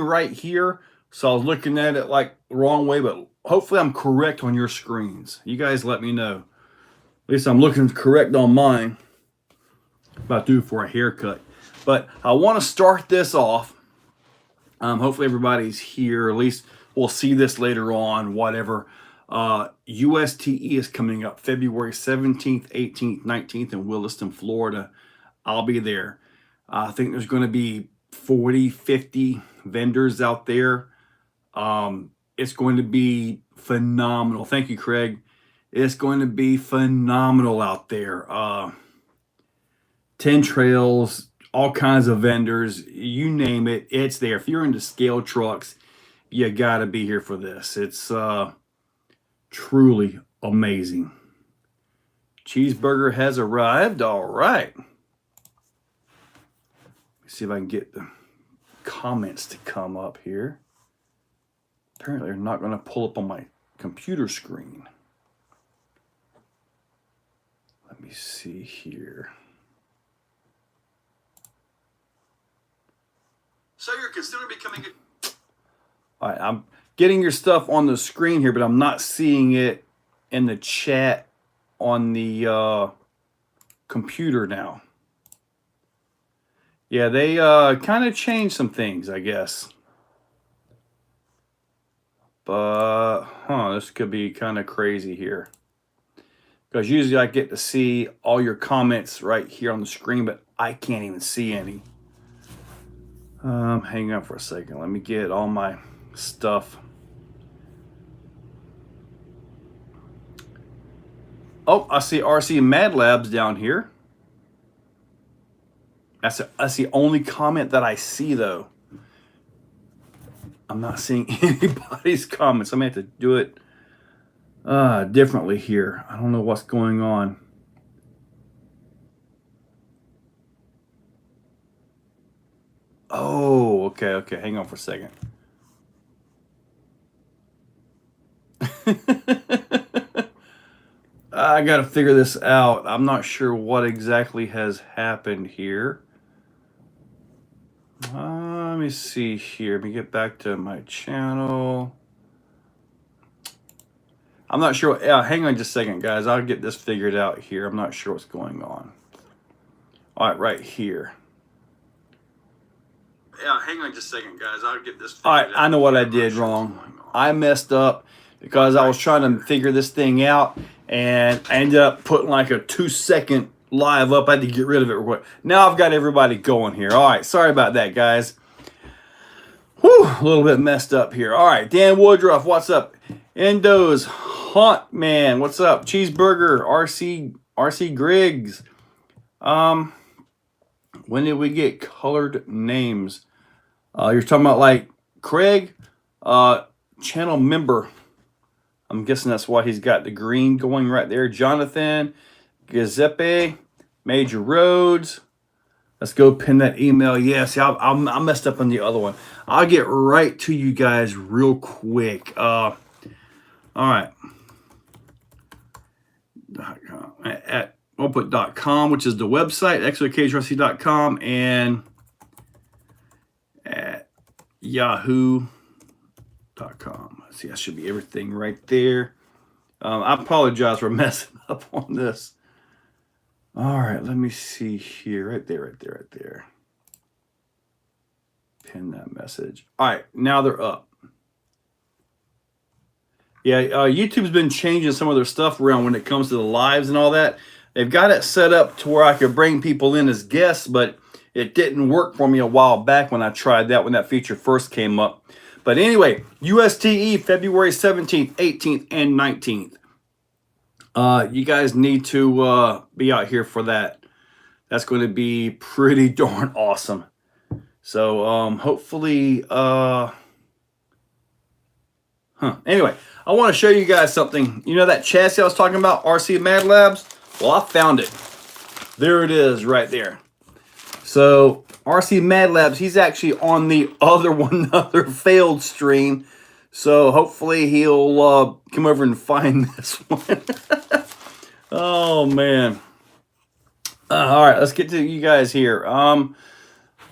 right here, so I was looking at it like the wrong way, but hopefully I'm correct on your screens. You guys let me know. At least I'm looking correct on mine. About due for a haircut. But I want to start this off. Hopefully everybody's here. At least we'll see this later on, whatever. USTE is coming up February 17th, 18th, 19th in Williston, Florida. I'll be there. I think there's going to be 40, 50 vendors out there. It's going to be phenomenal. Thank you, Craig. It's going to be phenomenal out there. 10 trails, all kinds of vendors, you name it, it's there. If you're into scale trucks, you got to be here for this. It's truly amazing. Cheeseburger has arrived. All right. Let's see if I can get the comments to come up here. Apparently, they're not going to pull up on my computer screen. Let me see here. So you're considering becoming a... All right, I'm getting your stuff on the screen here, but I'm not seeing it in the chat on the computer now. Yeah, they kind of changed some things, I guess. But, this could be kind of crazy here. Because usually I get to see all your comments right here on the screen, but I can't even see any. Hang on for a second. Let me get all my stuff. Oh, I see RC Mad Labs down here. That's the only comment that I see, though. I'm not seeing anybody's comments. I'm going to have to do it differently here. I don't know what's going on. Oh, okay. Hang on for a second. I got to figure this out. I'm not sure what exactly has happened here. Let me see here. Let me get back to my channel. I'm not sure. Hang on just a second, guys. I'll get this figured out here. I'm not sure what's going on. All right here. Yeah, hang on just a second, guys. I'll get this figured out. I know what I did wrong. I messed up because I was trying to figure this thing out, and I ended up putting like a 2-second live up. I had to get rid of it. Now I've got everybody going here. All right, sorry about that, guys. Whew, a little bit messed up here. All right, Dan Woodruff, what's up? Endo's Haunt Man, what's up? Cheeseburger, RC Griggs. When did we get colored names? You're talking about like Craig, channel member. I'm guessing that's why he's got the green going right there. Jonathan, Giuseppe, Major Roads. Let's go pin that email. Yes, I messed up on the other one. I'll get right to you guys real quick. All right. I'll put .com, which is the website, exocaged.com, and at yahoo.com. See, that should be everything right there. I apologize for messing up on this. All right, let me see here. Right there. Pin that message. All right, now they're up. Yeah, YouTube's been changing some of their stuff around when it comes to the lives and all that. They've got it set up to where I could bring people in as guests, but it didn't work for me a while back when I tried that, when that feature first came up. But anyway, USTE, February 17th, 18th, and 19th. You guys need to be out here for that. That's going to be pretty darn awesome. So hopefully, anyway, I want to show you guys something. You know that chassis I was talking about, RC Mad Labs? Well, I found it. There it is right there. So RC Mad Labs, he's actually on the other one, another failed stream. So hopefully he'll come over and find this one. Oh, man. All right, let's get to you guys here.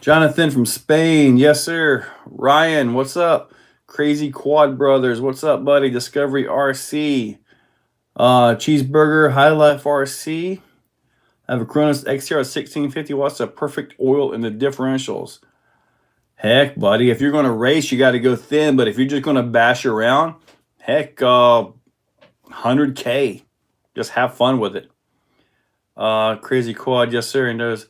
Jonathan from Spain. Yes, sir. Ryan, what's up? Crazy Quad Brothers. What's up, buddy? Discovery RC. Cheeseburger, High Life RC. I have a Cronus XTR 1650 watts of perfect oil in the differentials. Heck, buddy, if you're going to race, you got to go thin. But if you're just going to bash around, heck, 100K. Just have fun with it. Crazy Quad, yes, sir. And there's,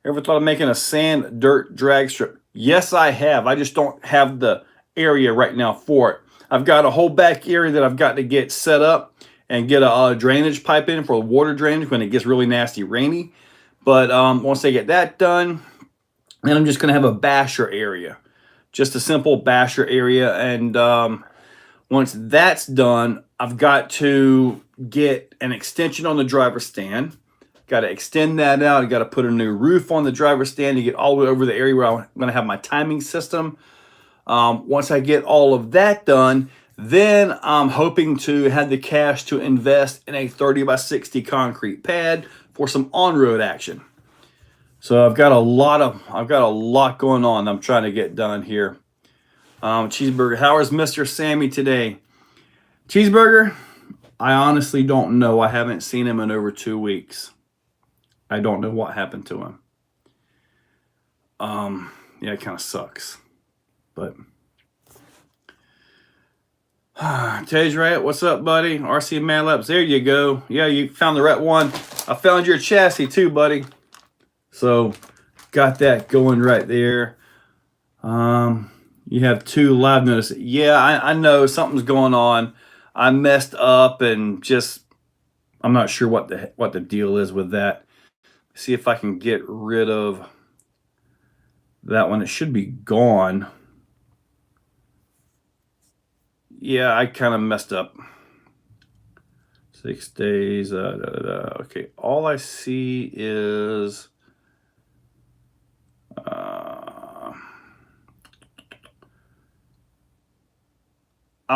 ever thought of making a sand dirt drag strip? Yes, I have. I just don't have the area right now for it. I've got a whole back area that I've got to get set up and get a drainage pipe in for water drainage when it gets really nasty rainy. But once I get that done, then I'm just going to have a basher area. Just a simple basher area. And once that's done, I've got to get an extension on the driver's stand. Got to extend that out. I got to put a new roof on the driver's stand to get all the way over the area where I'm going to have my timing system. Once I get all of that done, then I'm hoping to have the cash to invest in a 30 by 60 concrete pad for some on-road action. So I've got a lot going on. I'm trying to get done here. Cheeseburger, how is Mr. Sammy today? Cheeseburger, I honestly don't know. I haven't seen him in over 2 weeks. I don't know what happened to him. Yeah, it kind of sucks. But Tej Riot, what's up, buddy? RC Mad Labs, there you go. Yeah, you found the right one. I found your chassis too, buddy. So got that going right there. You have 2 live notices. Yeah, I know something's going on. I messed up and just I'm not sure what the deal is with that. See if I can get rid of that one. It should be gone. Yeah, I kind of messed up. 6 days. Okay, all I see is I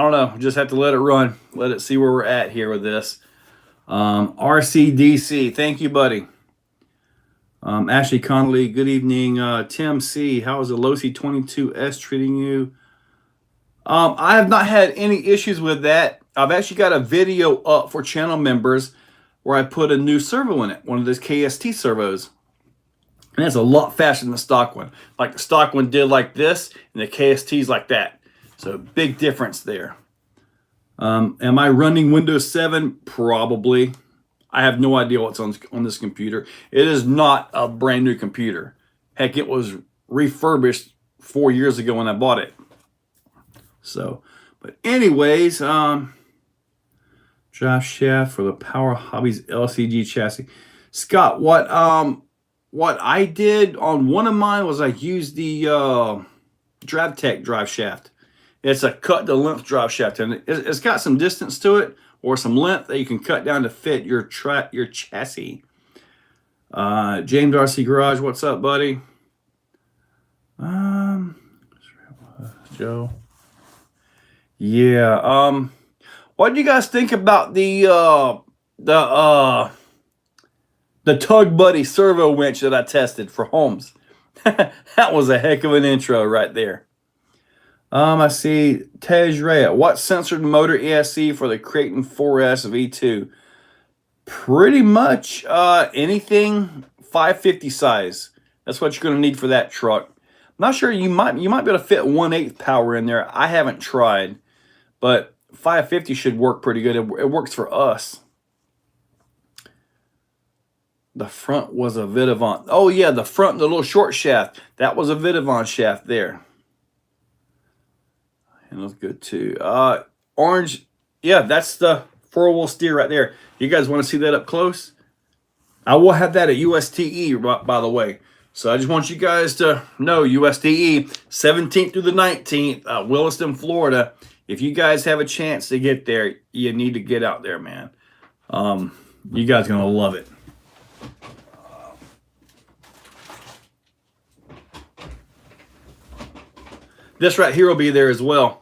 don't know. Just have to let it run. Let it see where we're at here with this. RCDC, thank you, buddy. Ashley Connolly, good evening. Tim C, how is the Losi 22S treating you? I have not had any issues with that. I've actually got a video up for channel members where I put a new servo in it, one of those KST servos. And it's a lot faster than the stock one. Like the stock one did like this, and the KST's like that. So big difference there. Am I running Windows 7? Probably. I have no idea what's on this computer. It is not a brand new computer. Heck, it was refurbished 4 years ago when I bought it. So, but anyways, drive shaft for the Power Hobbies LCG chassis. Scott, what I did on one of mine was I used the DravTech drive shaft. It's a cut to length drive shaft, and it's got some distance to it or some length that you can cut down to fit your chassis. James RC Garage, what's up, buddy? Joe. Yeah. What do you guys think about the Tug Buddy servo winch that I tested for Holmes? That was a heck of an intro right there. I see Tej Ray. What censored motor ESC for the Creighton 4S V2? Pretty much anything 550 size. That's what you're going to need for that truck. I'm not sure, you might be able to fit 1/8 power in there. I haven't tried, but 550 should work pretty good. It works for us. The front was a Vidavant. Oh yeah, the front, the little short shaft. That was a Vidavant shaft there. And it was good too. Orange, yeah, that's the 4-wheel steer right there. You guys want to see that up close? I will have that at USTE, by the way. So I just want you guys to know, USTE, 17th through the 19th, Williston, Florida. If you guys have a chance to get there, you need to get out there, man. You guys are going to love it. This right here will be there as well.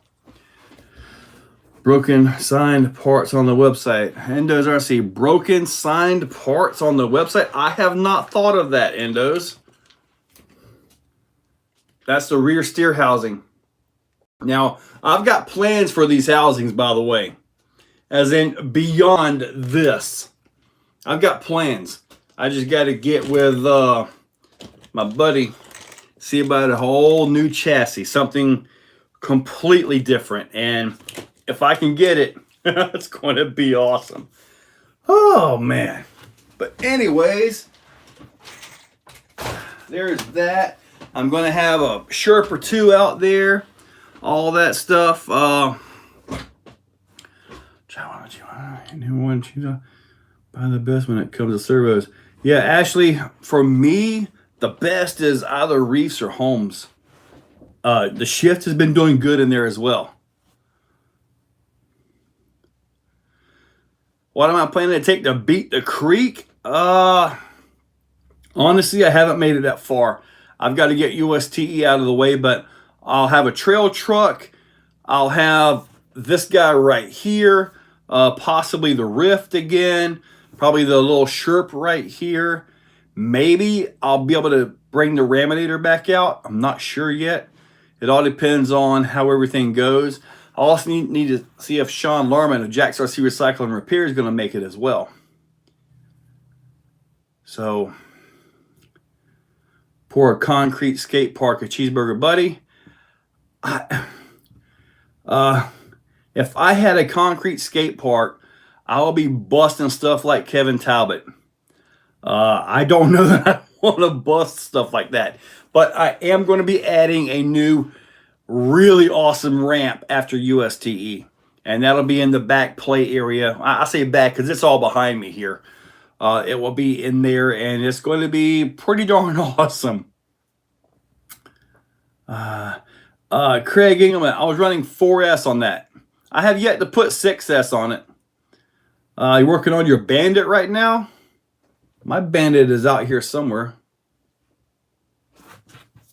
Broken signed parts on the website. Endos RC, broken signed parts on the website? I have not thought of that, Endos. That's the rear steer housing. Now, I've got plans for these housings, by the way, as in beyond this. I've got plans. I just got to get with my buddy, see about a whole new chassis, something completely different. And if I can get it, it's going to be awesome. Oh, man. But anyways, there's that. I'm going to have a Sherp or two out there. All that stuff. Anyone buy the best when it comes to servos? Yeah, Ashley, for me, the best is either Reefs or Holmes. The Shift has been doing good in there as well. What am I planning to take to beat the creek? Honestly, I haven't made it that far. I've got to get USTE out of the way, but I'll have a trail truck. I'll have this guy right here, possibly the Rift again, probably the little Sherp right here. Maybe I'll be able to bring the Raminator back out. I'm not sure yet. It all depends on how everything goes. I also need to see if Sean Larman of Jack's RC Recycle and Repair is going to make it as well. So, pour a concrete skate park, a cheeseburger buddy. If I had a concrete skate park, I'll be busting stuff like Kevin Talbot. I don't know that I want to bust stuff like that, but I am going to be adding a new really awesome ramp after USTE, and that'll be in the back play area. I say back because it's all behind me here. It will be in there, and it's going to be pretty darn awesome. Craig Engelman, I was running 4S on that. I have yet to put 6S on it. You working on your Bandit right now? My Bandit is out here somewhere.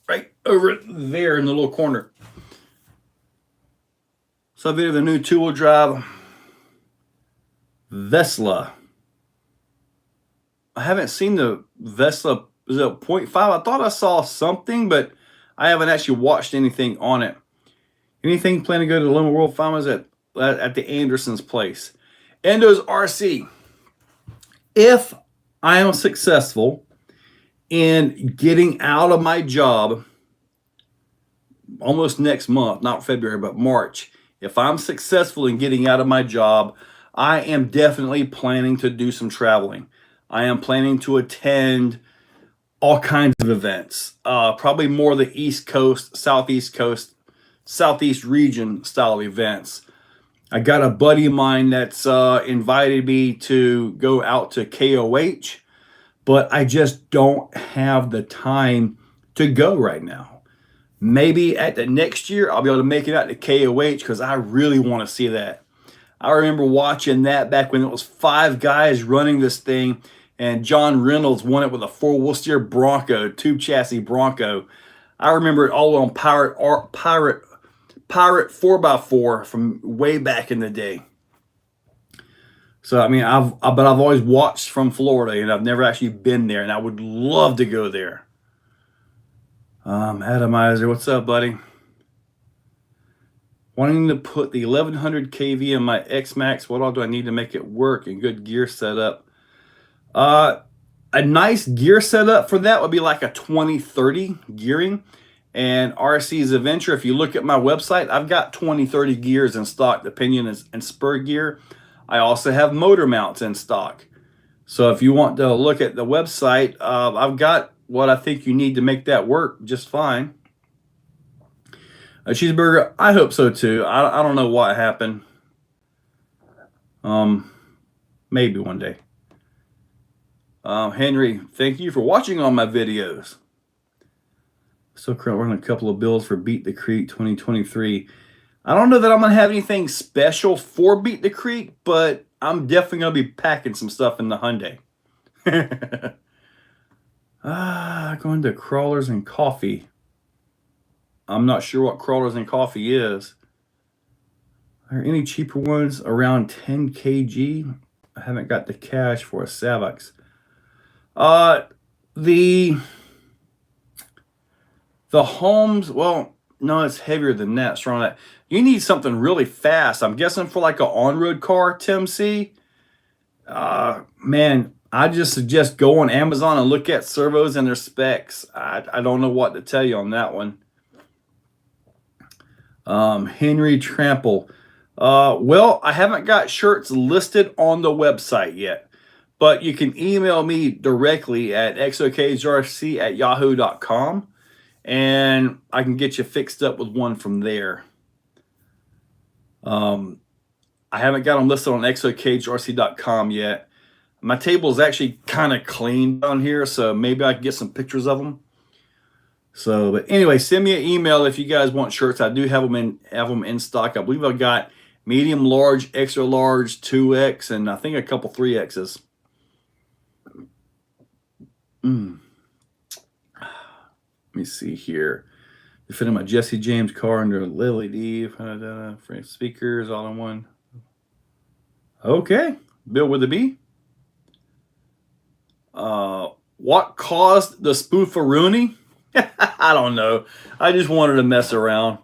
Right over there in the little corner. So we have the new two-wheel drive Vesla. I haven't seen the Vesla. Is it 0.5? I thought I saw something, but I haven't actually watched anything on it. Anything plan to go to the Lone World Farmers at the Anderson's place? Endo's RC. If I am successful in getting out of my job almost next month, not February, but March, if I'm successful in getting out of my job, I am definitely planning to do some traveling. I am planning to attend all kinds of events, probably more the East Coast, Southeast region style events. I got a buddy of mine that's invited me to go out to KOH, but I just don't have the time to go right now. Maybe at the next year, I'll be able to make it out to KOH because I really want to see that. I remember watching that back when it was 5 guys running this thing, and John Reynolds won it with a 4-wheel steer Bronco, tube chassis Bronco. I remember it all on Pirate 4x4 from way back in the day. So, I mean, I've always watched from Florida, and I've never actually been there, and I would love to go there. Atomizer, what's up, buddy? Wanting to put the 1100 kV in my X-Max, what all do I need to make it work and good gear setup? A nice gear setup for that would be like a 2030 gearing. And RC's Adventure, if you look at my website, I've got 2030 gears in stock, the pinion and spur gear. I also have motor mounts in stock. So if you want to look at the website, I've got what I think you need to make that work just fine. A cheeseburger, I hope so too. I don't know what happened. Maybe one day. Henry, thank you for watching all my videos. Still currently running a couple of builds for Beat the Creek 2023. I don't know that I'm going to have anything special for Beat the Creek, but I'm definitely going to be packing some stuff in the Hyundai. Going to Crawlers and Coffee. I'm not sure what Crawlers and Coffee is. Are there any cheaper ones around 10 kg? I haven't got the cash for a Savox. The The Holmes, well, no, it's heavier than that, stronger than that. You need something really fast. I'm guessing for like an on-road car, Tim C. Man, I just suggest go on Amazon and look at servos and their specs. I don't know what to tell you on that one. Henry Trample. Well, I haven't got shirts listed on the website yet, but you can email me directly at exocagedrc@yahoo.com, and I can get you fixed up with one from there. I haven't got them listed on exocagedrc.com yet. My table is actually kind of clean down here, so maybe I can get some pictures of them. So, but anyway, send me an email if you guys want shirts. I do have them in stock. I believe I've got medium, large, extra large, 2X, and I think a couple 3Xs. Let me see here. They fit in my Jesse James car under Lily D. Speakers all in one. Okay, Bill with a B. What caused the spoofaroonie? I don't know. I just wanted to mess around.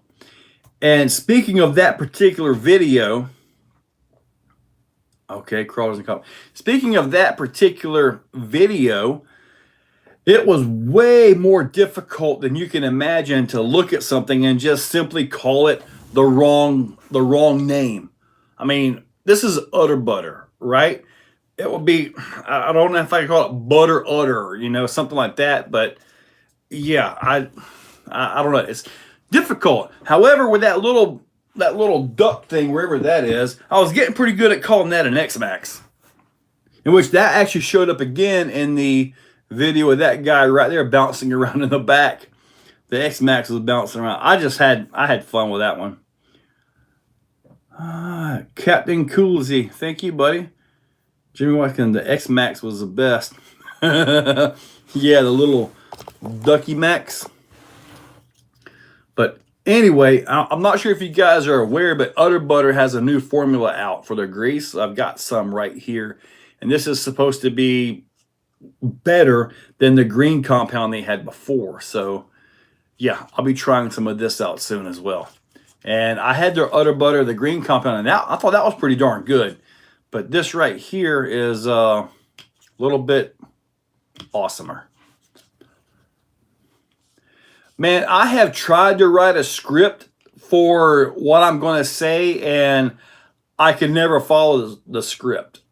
And speaking of that particular video, okay, crawlers and cops. Speaking of that particular video, it was way more difficult than you can imagine to look at something and just simply call it the wrong name. I mean, this is utter butter, right? It would be, I don't know if I can call it butter utter, you know, something like that, but yeah, I don't know. It's difficult. However, with that little duck thing, wherever that is, I was getting pretty good at calling that an X-Max. In which that actually showed up again in the video of that guy right there bouncing around in the back. The X-Max was bouncing around. I had fun with that one. Captain Coolsy, thank you, buddy. Jimmy Watkins, the X-Max was the best. Yeah, the little Ducky Max. But anyway, I'm not sure if you guys are aware, but Utter Butter has a new formula out for their grease. I've got some right here. And this is supposed to be better than the green compound they had before. So, yeah, I'll be trying some of this out soon as well. And I had their Utter Butter, the green compound, and I thought that was pretty darn good. But this right here is a little bit awesomer. Man, I have tried to write a script for what I'm going to say, and I can never follow the script.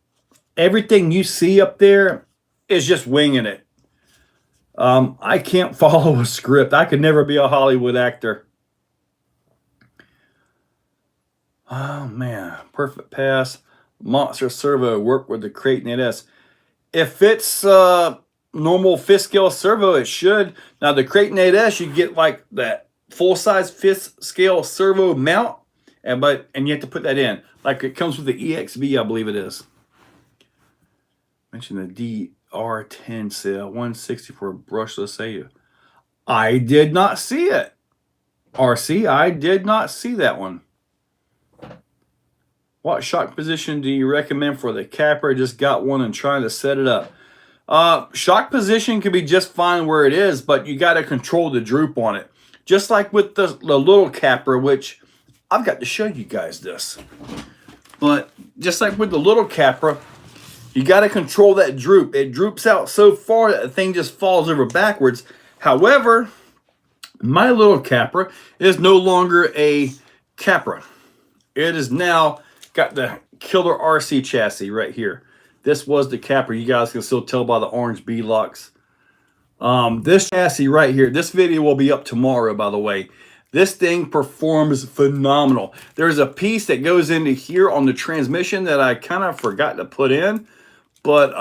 Everything you see up there is just winging it. I can't follow a script. I could never be a Hollywood actor. Oh, man. Perfect pass. Monster servo. Work with the Crate 8S. If it's normal fifth scale servo, it should. Now, the Crate 8S, you get like that full-size fifth scale servo mount, and you have to put that in. Like it comes with the EXV, I believe it is. Mention the DR10 sale, 160 for a brushless AU. I did not see it. RC, I did not see that one. What shock position do you recommend for the Capra? Just got one and trying to set it up. Shock position can be just fine where it is, but you got to control the droop on it. Just like with the little Capra, which I've got to show you guys this. But just like with the little Capra, you got to control that droop. It droops out so far that the thing just falls over backwards. However, my little Capra is no longer a Capra. It is now got the killer RC chassis right here. This was the Capra. You guys can still tell by the orange B-locks. This chassis right here, this video will be up tomorrow, by the way. This thing performs phenomenal. There's a piece that goes into here on the transmission that I kind of forgot to put in. But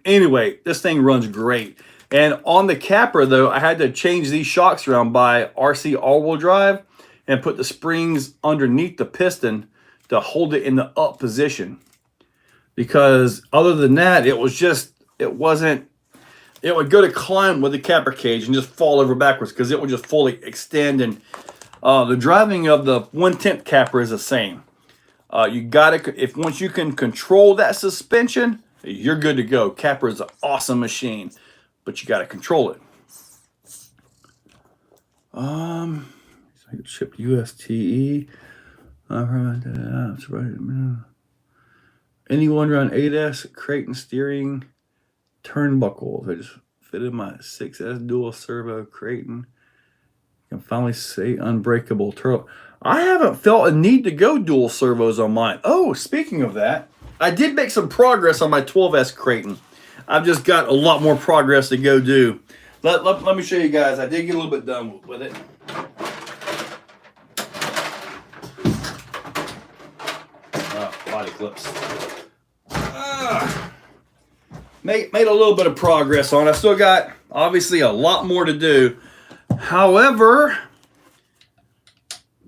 anyway, this thing runs great. And on the Capra, though, I had to change these shocks around by RC all-wheel drive and put the springs underneath the piston to hold it in the up position. Because other than that, it would go to climb with the Capra cage and just fall over backwards because it would just fully extend. And the driving of the 1/10 Capra is the same. Once you can control that suspension, you're good to go. Capra is an awesome machine, but you got to control it. Shipped USTE. Anyone run 8S Creighton steering turnbuckles? I just fitted my 6S dual servo Creighton. Can finally say unbreakable turtle. I haven't felt a need to go dual servos on mine. Oh, speaking of that, I did make some progress on my 12S Creighton. I've just got a lot more progress to go do. Let me show you guys. I did get a little bit done with it. Body clips. Made a little bit of progress on it. I still got, obviously, a lot more to do. However,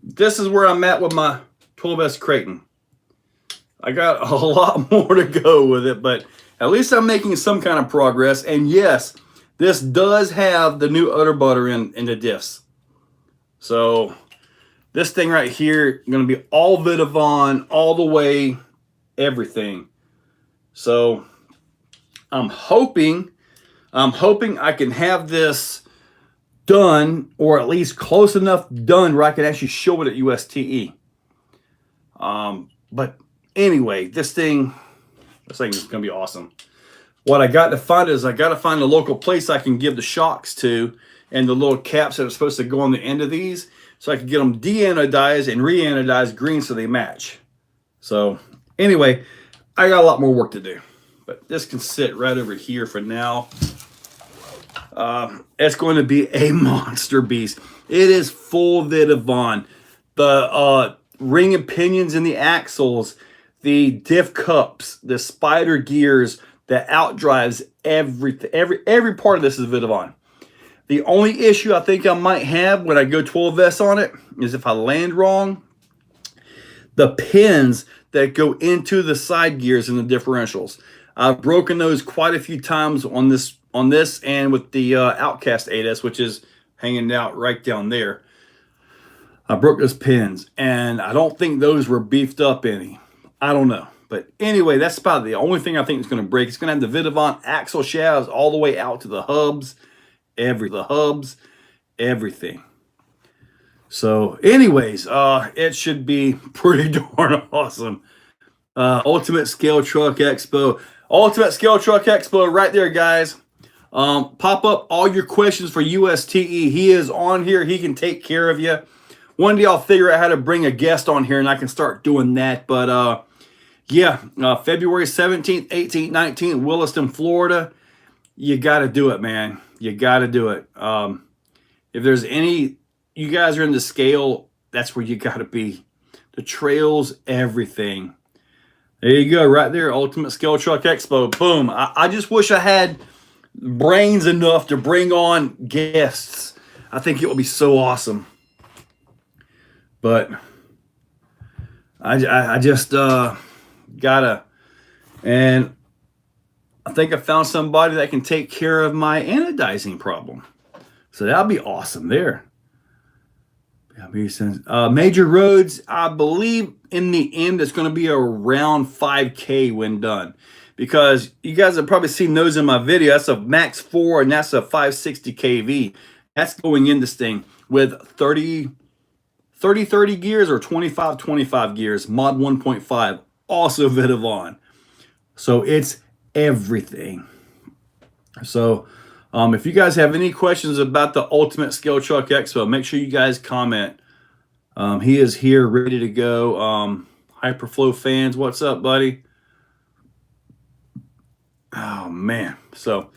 this is where I'm at with my 12S Creighton. I got a lot more to go with it, but at least I'm making some kind of progress. And yes, this does have the new udder butter in the diffs. So this thing right here going to be all Vidavon, all the way, everything. So I'm hoping I can have this done, or at least close enough done where I can actually show it at USTE. But anyway, this thing is going to be awesome. What I got to find is I got to find a local place I can give the shocks to and the little caps that are supposed to go on the end of these, so I can get them de-anodized and re-anodized green so they match. So anyway, I got a lot more work to do, but this can sit right over here for now. It's going to be a monster beast. It is full Vidavon. The ring and pinions in the axles, the diff cups, the spider gears, the outdrives, everything, every part of this is Vidavon. The only issue I think I might have when I go 12S on it is if I land wrong, the pins that go into the side gears and the differentials. I've broken those quite a few times on this and with the Outcast 8S, which is hanging out right down there. I broke those pins, and I don't think those were beefed up any. I don't know. But anyway, that's about the only thing I think is going to break. It's going to have the Vidavon axle shafts all the way out to the hubs, everything. So anyways, it should be pretty darn awesome. Ultimate Scale Truck Expo. Ultimate Scale Truck Expo right there, guys. Pop up all your questions for USTE. He is on here. He can take care of you. One day I'll figure out how to bring a guest on here and I can start doing that. But yeah, February 17th, 18th, 19th, Williston, Florida. You got to do it, man. You got to do it. If there's any, you guys are in the scale, that's where you got to be. The trails, everything. There you go, right there, Ultimate Scale Truck Expo. Boom. I just wish I had brains enough to bring on guests. I think it would be so awesome. But I just gotta, and I think I found somebody that can take care of my anodizing problem. So that'll be awesome there. Major roads, I believe in the end it's going to be around 5K when done, because you guys have probably seen those in my video. That's a Max 4 and that's a 560 kV. That's going in this thing with 30 gears or 25 gears, mod 1.5, also Vidavon. So it's everything. So if you guys have any questions about the Ultimate Scale Truck Expo, make sure you guys comment. He is here ready to go. Hyperflow fans, what's up, buddy? Oh, man. So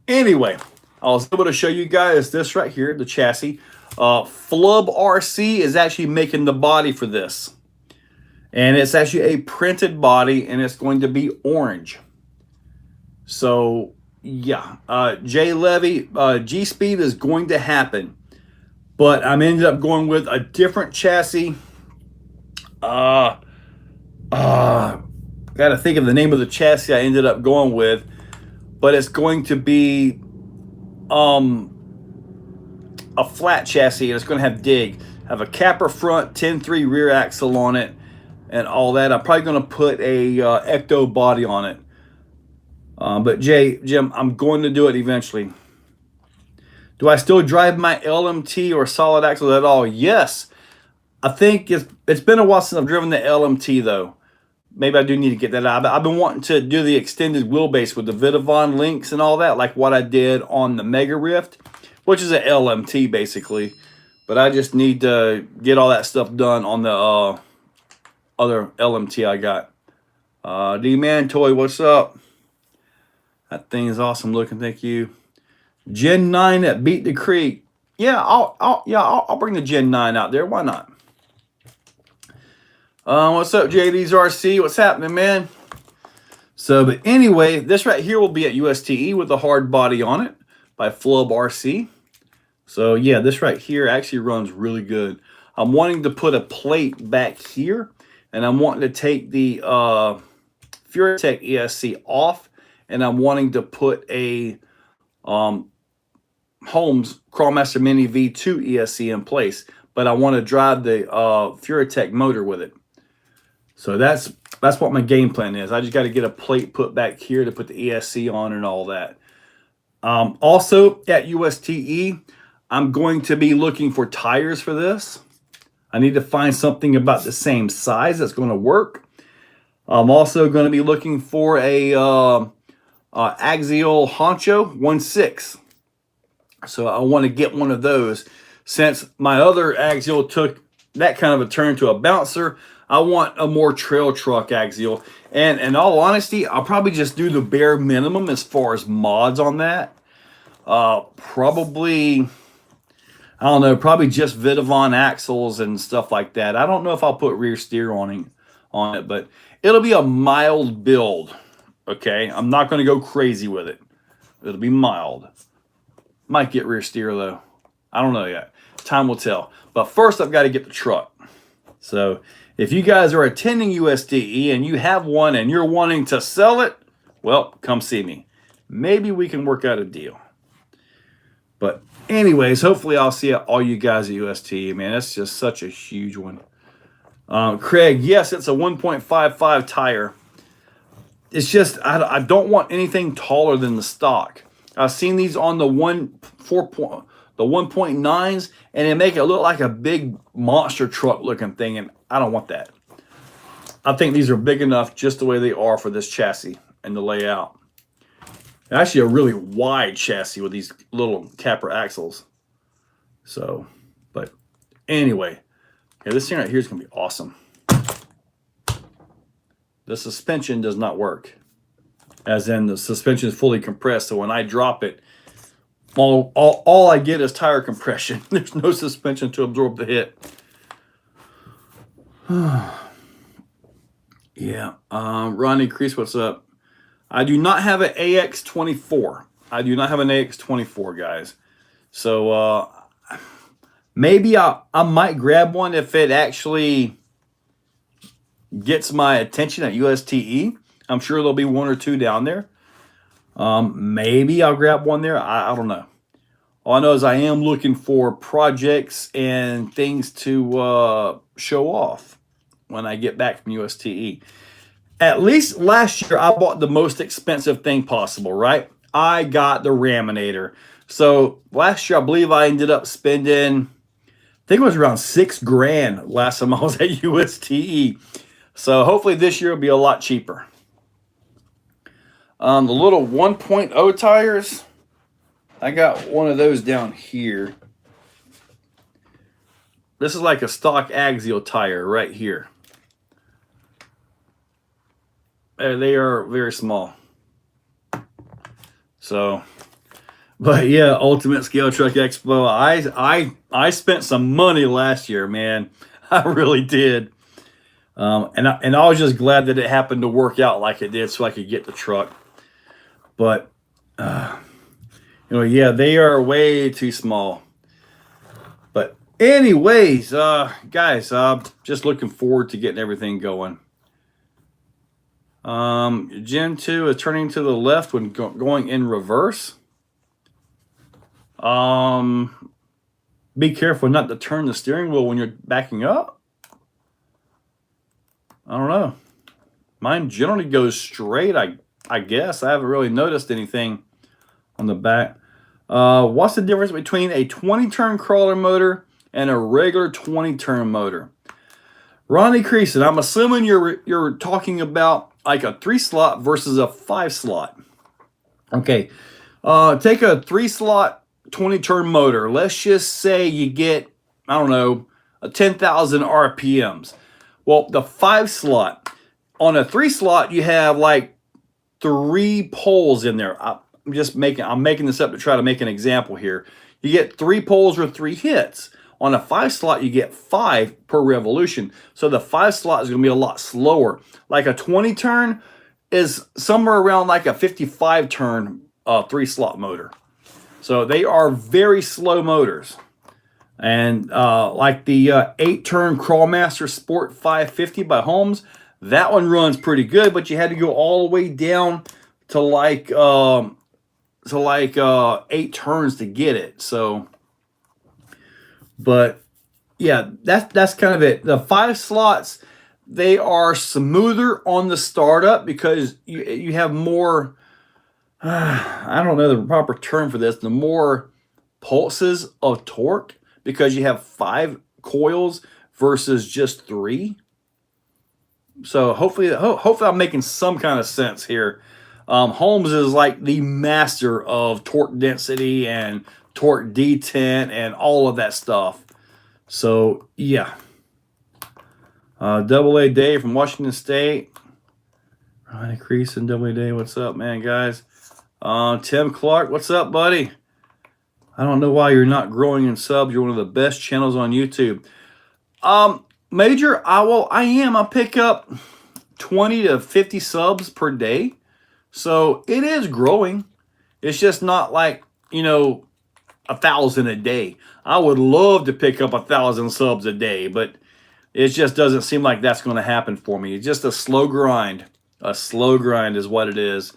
anyway, I was able to show you guys this right here, the chassis. Flub RC is actually making the body for this. And it's actually a printed body, and it's going to be orange. So yeah, Jay Levy, G-Speed is going to happen, but I'm ended up going with a different chassis. Got to think of the name of the chassis I ended up going with, but it's going to be a flat chassis, and it's going to have dig, have a Capra front, 10.3 rear axle on it, and all that. I'm probably going to put a Ecto body on it. But Jim, I'm going to do it eventually. Do I still drive my LMT or solid axle at all? Yes. I think it's been a while since I've driven the LMT though. Maybe I do need to get that out. I've been wanting to do the extended wheelbase with the Vidavon links and all that, like what I did on the Mega Rift, which is an LMT basically. But I just need to get all that stuff done on the other LMT I got. D-Man Toy, what's up? That thing is awesome looking, thank you. Gen 9 at Beat the Creek. Yeah, I'll bring the Gen 9 out there. Why not? What's up, JD's RC? What's happening, man? So, but anyway, this right here will be at USTE with the hard body on it by Flub RC. So, yeah, this right here actually runs really good. I'm wanting to put a plate back here, and I'm wanting to take the Furitech ESC off, and I'm wanting to put a Holmes Crawlmaster Mini V2 ESC in place, but I want to drive the Furitech motor with it. So that's what my game plan is. I just got to get a plate put back here to put the ESC on and all that. Also at USTE, I'm going to be looking for tires for this. I need to find something about the same size that's going to work. I'm also going to be looking for a Axial Honcho 1.6. So I want to get one of those. Since my other Axial took that kind of a turn to a bouncer, I want a more trail truck Axial. And in all honesty, I'll probably just do the bare minimum as far as mods on that. Probably, I don't know, probably just Vidavon axles and stuff like that. I don't know if I'll put rear steer on it, but it'll be a mild build. Okay, I'm not going to go crazy with it. It'll be mild. Might get rear steer though. I don't know yet. Time will tell. But first I've got to get the truck. So if you guys are attending USTE and you have one and you're wanting to sell it, well, come see me. Maybe we can work out a deal. But anyways, hopefully I'll see all you guys at USTE, man. That's just such a huge one. Craig, yes, it's a 1.55 tire. It's just, I don't want anything taller than the stock. I've seen these on the 1.9s, and they make it look like a big monster truck looking thing, and I don't want that. I think these are big enough just the way they are for this chassis and the layout. Actually, a really wide chassis with these little Capra axles. So, but anyway, yeah, this thing right here is going to be awesome. The suspension does not work. As in, the suspension is fully compressed, so when I drop it, all I get is tire compression. There's no suspension to absorb the hit. Yeah. Ronnie Crease, what's up? I do not have an AX24. I do not have an AX24, guys. So maybe I might grab one if it actually gets my attention at USTE. I'm sure there'll be one or two down there. Maybe I'll grab one there. I don't know. All I know is I am looking for projects and things to show off when I get back from USTE. At least last year, I bought the most expensive thing possible, right? I got the Raminator. So last year, I believe I ended up spending, I think it was around $6,000 last time I was at USTE. So hopefully this year will be a lot cheaper. The little 1.0 tires, I got one of those down here. This is like a stock Axial tire right here. They are very small. So, but yeah, Ultimate Scale Truck Expo. I spent some money last year, man. I really did. And I was just glad that it happened to work out like it did so I could get the truck. But, yeah, they are way too small. But anyways, guys, just looking forward to getting everything going. Gen 2 is turning to the left when going in reverse. Be careful not to turn the steering wheel when you're backing up. I don't know. Mine generally goes straight, I guess. I haven't really noticed anything on the back. What's the difference between a 20-turn crawler motor and a regular 20-turn motor? Ronnie Creason, I'm assuming you're talking about like a 3-slot versus a 5-slot. Okay, take a 3-slot 20-turn motor. Let's just say you get, I don't know, a 10,000 RPMs. Well, the 5-slot, on a 3-slot, you have like 3 poles in there. I'm making this up to try to make an example here. You get 3 poles or 3 hits. On a 5-slot, you get 5 per revolution. So the 5-slot is going to be a lot slower. Like a 20-turn is somewhere around like a 55-turn 3-slot motor. So they are very slow motors. And like the 8-turn Crawlmaster Sport 550 by Holmes, that one runs pretty good, but you had to go all the way down to like 8 turns to get it. So, but yeah, that's kind of it. The 5 slots, they are smoother on the startup because you have more. I don't know the proper term for this. The more pulses of torque because you have 5 coils versus just 3. So hopefully I'm making some kind of sense here. Holmes is like the master of torque density and torque detent and all of that stuff. So yeah. Double A Dave from Washington State. Ronnie Creason, Double A Dave, what's up, man, guys? Tim Clark, what's up, buddy? I don't know why you're not growing in subs. You're one of the best channels on YouTube. Major, I am. I pick up 20 to 50 subs per day. So it is growing. It's just not like, 1,000 a day. I would love to pick up 1,000 subs a day, but it just doesn't seem like that's going to happen for me. It's just a slow grind. A slow grind is what it is.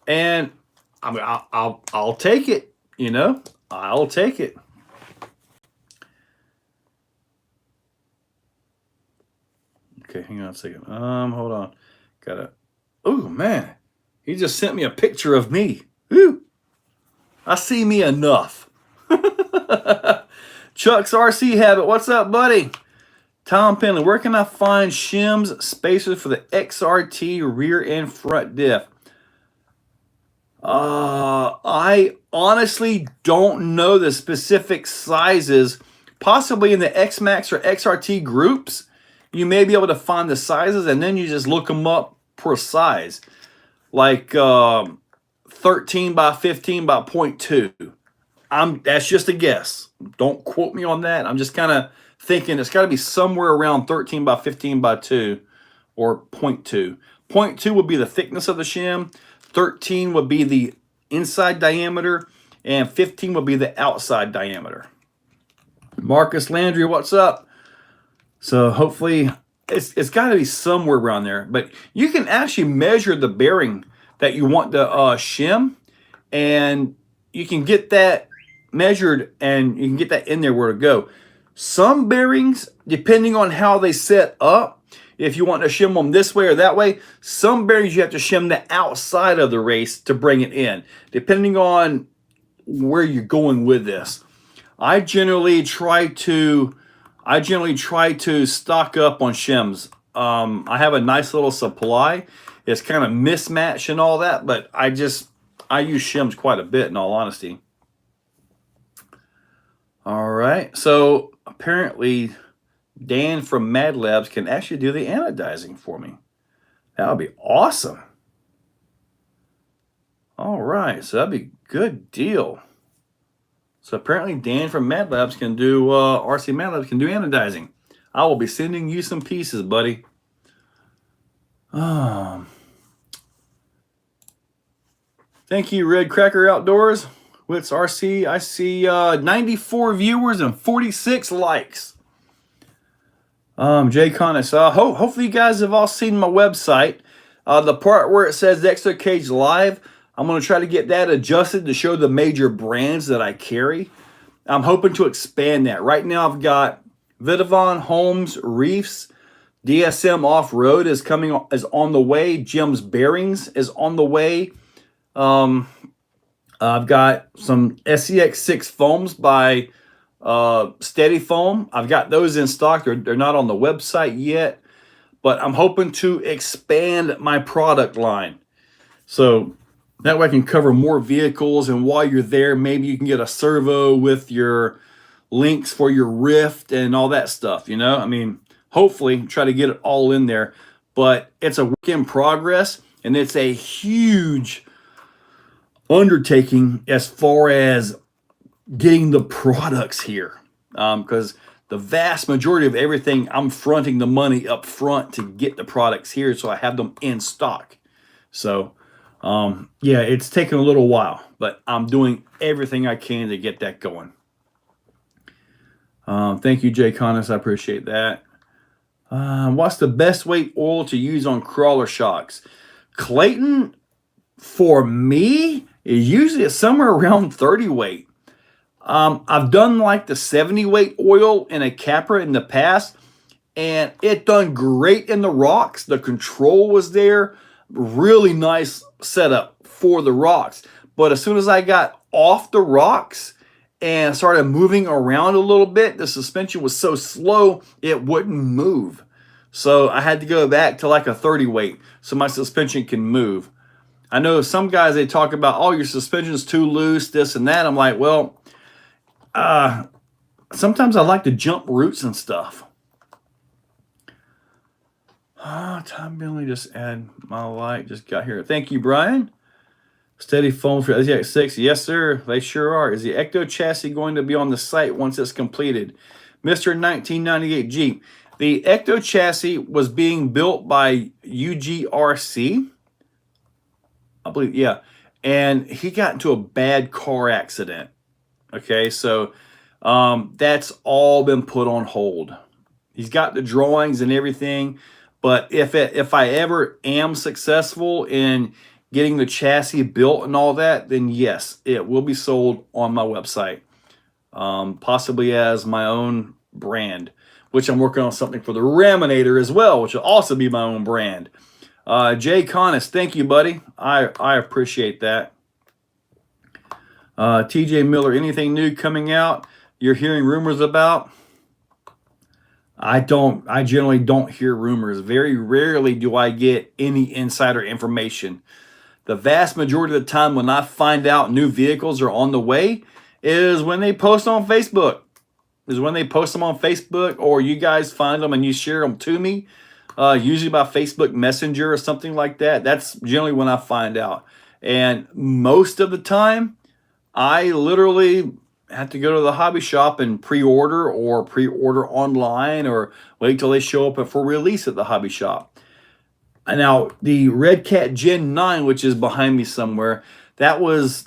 And I mean, I'll take it, I'll take it. Okay, hang on a second. Hold on. Oh man, he just sent me a picture of me. Woo! I see me enough. Chuck's RC Habit, what's up, buddy? Tom Penley, where can I find shims spacers for the XRT rear and front diff? I honestly don't know the specific sizes. Possibly in the XMAX or XRT groups, you may be able to find the sizes, and then you just look them up per size. Like 13 by 15 by 0.2. That's just a guess. Don't quote me on that. I'm just kind of thinking it's got to be somewhere around 13 by 15 by 2 or 0.2. 0.2 would be the thickness of the shim. 13 would be the inside diameter, and 15 would be the outside diameter. Marcus Landry, what's up? So hopefully it's got to be somewhere around there, but you can actually measure the bearing that you want to shim, and you can get that measured and you can get that in there where to go. Some bearings, depending on how they set up, if you want to shim them this way or that way, some bearings you have to shim the outside of the race to bring it in, depending on where you're going with this. I generally try to stock up on shims. I have a nice little supply. It's kind of mismatched and all that, but I use shims quite a bit, in all honesty. All right, so apparently Dan from Mad Labs can actually do the anodizing for me. That would be awesome. All right, so that'd be a good deal. So apparently Dan from Mad Labs can do, RC Mad Labs can do anodizing. I will be sending you some pieces, buddy. Thank you, Red Cracker Outdoors. Wits RC, I see 94 viewers and 46 likes. Jay Connis, hopefully you guys have all seen my website. The part where it says Exocaged Live, I'm going to try to get that adjusted to show the major brands that I carry. I'm hoping to expand that. Right now I've got Vidavon, Holmes, Reefs, DSM Off-Road is on the way. Jim's Bearings is on the way. I've got some SCX6 foams by Steady Foam. I've got those in stock. They're not on the website yet, but I'm hoping to expand my product line. So that way I can cover more vehicles. And while you're there, maybe you can get a servo with your links for your Rift and all that stuff. You know, I mean, hopefully try to get it all in there. But it's a work in progress, and it's a huge undertaking as far as getting the products here, because the vast majority of everything, I'm fronting the money up front to get the products here so I have them in stock. So yeah, it's taken a little while, but I'm doing everything I can to get that going. Thank you, Jay Connis. I appreciate that. What's the best weight oil to use on crawler shocks? Clayton, for me, is usually somewhere around 30 weight. I've done like the 70 weight oil in a Capra in the past, and it done great in the rocks. The control was there. Really nice setup for the rocks. But as soon as I got off the rocks and started moving around a little bit, the suspension was so slow it wouldn't move. So I had to go back to like a 30 weight so my suspension can move. I know some guys, they talk about, oh, your suspension's too loose, this and that. I'm like, well, sometimes I like to jump roots and stuff. Tom Billy just add my light. Just got here. Thank you, Brian. Steady foam for SCX6. Yes, sir. They sure are. Is the Ecto chassis going to be on the site once it's completed? Mr. 1998 Jeep. The Ecto chassis was being built by UGRC. I believe, yeah. And he got into a bad car accident. Okay, so that's all been put on hold. He's got the drawings and everything, but if I ever am successful in getting the chassis built and all that, then yes, it will be sold on my website, possibly as my own brand, which I'm working on something for the Raminator as well, which will also be my own brand. Jay Connis, thank you, buddy. I appreciate that. TJ Miller, anything new coming out you're hearing rumors about? I generally don't hear rumors. Very rarely do I get any insider information. The vast majority of the time when I find out new vehicles are on the way is when they post on Facebook. Or you guys find them and you share them to me, usually by Facebook Messenger or something like that. That's generally when I find out. And most of the time, I literally have to go to the hobby shop and pre-order online or wait till they show up for release at the hobby shop. And now the Red Cat Gen 9, which is behind me somewhere, that was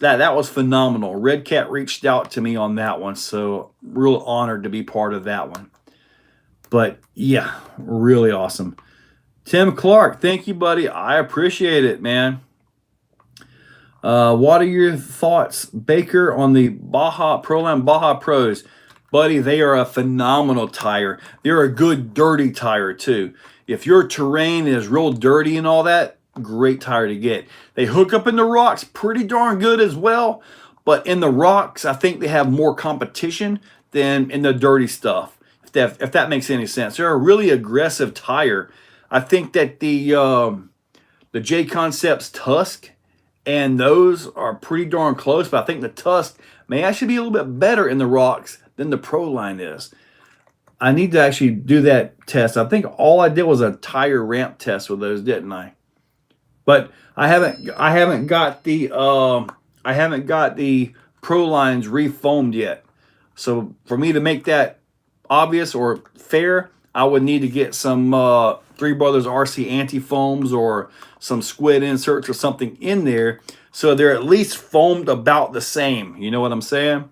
phenomenal. Red Cat reached out to me on that one, so real honored to be part of that one. But yeah, really awesome. Tim Clark, thank you, buddy. I appreciate it, man. What are your thoughts, Baker, on the Proline Baja Pros? Buddy, they are a phenomenal tire. They're a good dirty tire too. If your terrain is real dirty and all that, great tire to get. They hook up in the rocks pretty darn good as well, but in the rocks, I think they have more competition than in the dirty stuff, if that makes any sense. They're a really aggressive tire. I think that the J Concepts Tusk and those are pretty darn close, but I think the Tusk may actually be a little bit better in the rocks than the Proline is. I need to actually do that test. I think all I did was a tire ramp test with those, didn't I? But I haven't got the Prolines refoamed yet. So for me to make that obvious or fair, I would need to get some Three Brothers RC anti-foams or some squid inserts or something in there so they're at least foamed about the same. You know what I'm saying?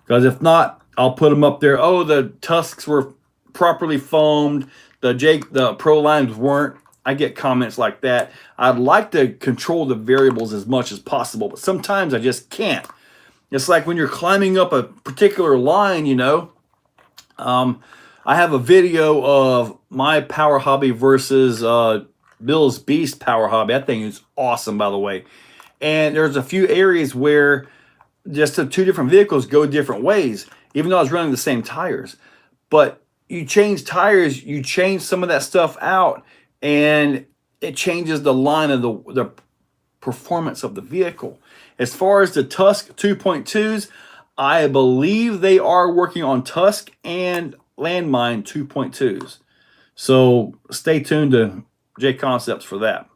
Because if not, I'll put them up there. Oh, the tusks were properly foamed. The Prolines weren't. I get comments like that. I'd like to control the variables as much as possible, but sometimes I just can't. It's like when you're climbing up a particular line, you know. I have a video of my Power Hobby versus Bill's Beast Power Hobby. That thing is awesome, by the way. And there's a few areas where just the two different vehicles go different ways, even though I was running the same tires. But you change tires, you change some of that stuff out, and it changes the line of the performance of the vehicle. As far as the Tusk 2.2s, I believe they are working on Tusk and Landmine 2.2s. So stay tuned to J Concepts for that.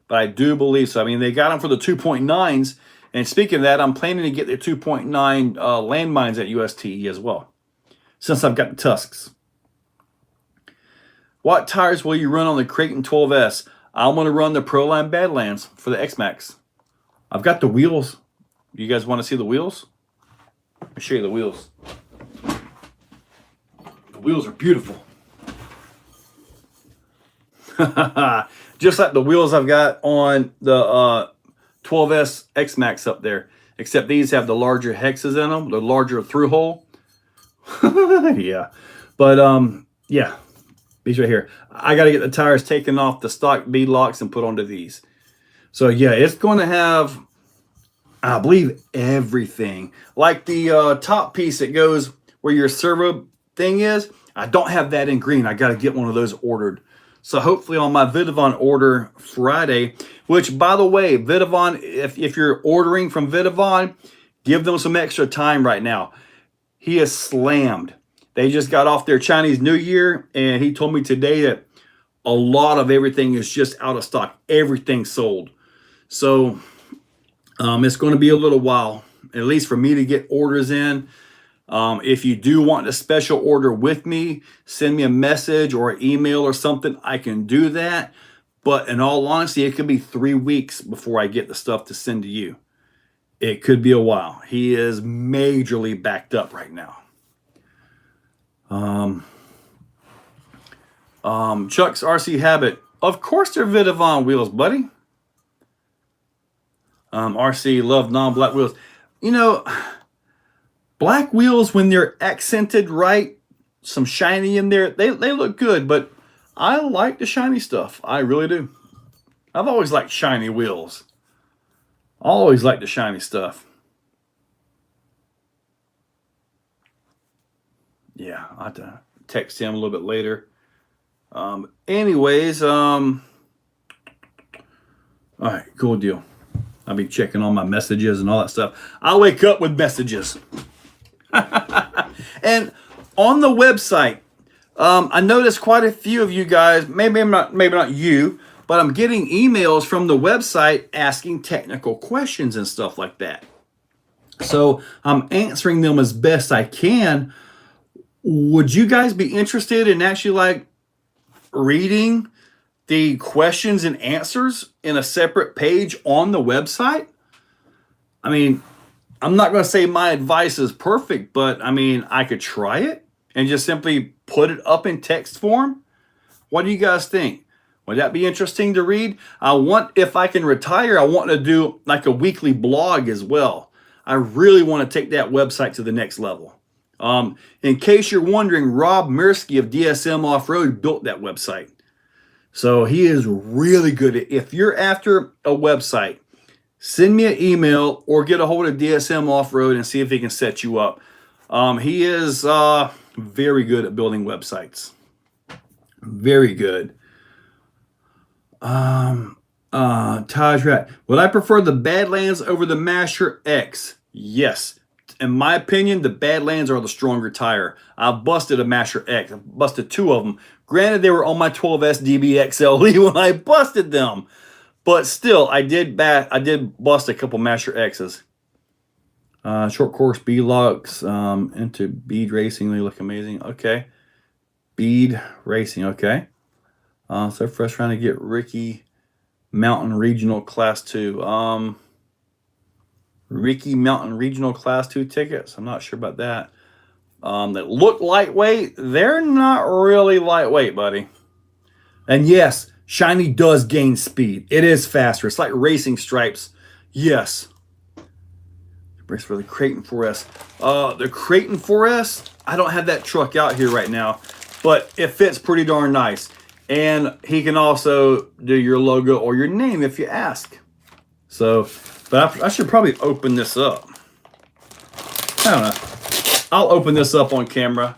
But I do believe so. I mean, they got them for the 2.9s. And speaking of that, I'm planning to get the 2.9 landmines at USTE as well, since I've got the Tusks. What tires will you run on the Creighton 12S? I'm going to run the Proline Badlands for the X-Max. I've got the wheels. You guys want to see the wheels? Let me show you the wheels. The wheels are beautiful. Just like the wheels I've got on the 12S X-Max up there. Except these have the larger hexes in them, the larger through hole. Yeah. But, yeah. These right here. I got to get the tires taken off the stock bead locks and put onto these. So, yeah, it's going to have, I believe, everything. Like the top piece that goes where your servo thing is, I don't have that in green. I got to get one of those ordered. So hopefully on my Vidavon order Friday, which, by the way, Vidavon, if you're ordering from Vidavon, give them some extra time right now. He is slammed. They just got off their Chinese New Year, and he told me today that a lot of everything is just out of stock. Everything's sold. So it's going to be a little while, at least for me to get orders in. If you do want a special order with me, send me a message or an email or something. I can do that. But in all honesty, it could be 3 weeks before I get the stuff to send to you. It could be a while. He is majorly backed up right now. Chuck's RC Habit. Of course they're Vidavon wheels, buddy. RC love non-black wheels. You know, black wheels, when they're accented right, some shiny in there, they look good, but I like the shiny stuff. I really do. I've always liked shiny wheels. Always liked the shiny stuff. Yeah, I'll have to text him a little bit later. Anyways, all right, cool deal. I'll be checking on my messages and all that stuff. I wake up with messages. And on the website, I noticed quite a few of you guys, maybe not you, but I'm getting emails from the website asking technical questions and stuff like that. So I'm answering them as best I can. Would you guys be interested in actually like reading the questions and answers in a separate page on the website? I mean, I'm not going to say my advice is perfect, but I mean, I could try it and just simply put it up in text form. What do you guys think? Would that be interesting to read? If I can retire, I want to do like a weekly blog as well. I really want to take that website to the next level. In case you're wondering, Rob Mirsky of DSM Off-Road built that website. So he is really good at, if you're after a website, send me an email or get a hold of DSM Off-Road and see if he can set you up. He is very good at building websites. Very good. Taj Rat. Would I prefer the Badlands over the Masher X? Yes. In my opinion, the Badlands are the stronger tire. I've busted a Masher X. I've busted 2 of them. Granted, they were on my 12S DBXLE when I busted them. But still, I did bust a couple Masher X's. Short course B-locks into bead racing. They look amazing. Okay. Bead racing. Okay. So first trying to get Ricky Mountain Regional Class 2. Ricky Mountain Regional Class 2 tickets. I'm not sure about that. That look lightweight. They're not really lightweight, buddy. And yes, shiny does gain speed. It is faster. It's like racing stripes. Yes. Brace for the Creighton 4S. The Creighton 4S, I don't have that truck out here right now, but it fits pretty darn nice. And he can also do your logo or your name if you ask. So But I should probably open this up. I don't know. I'll open this up on camera,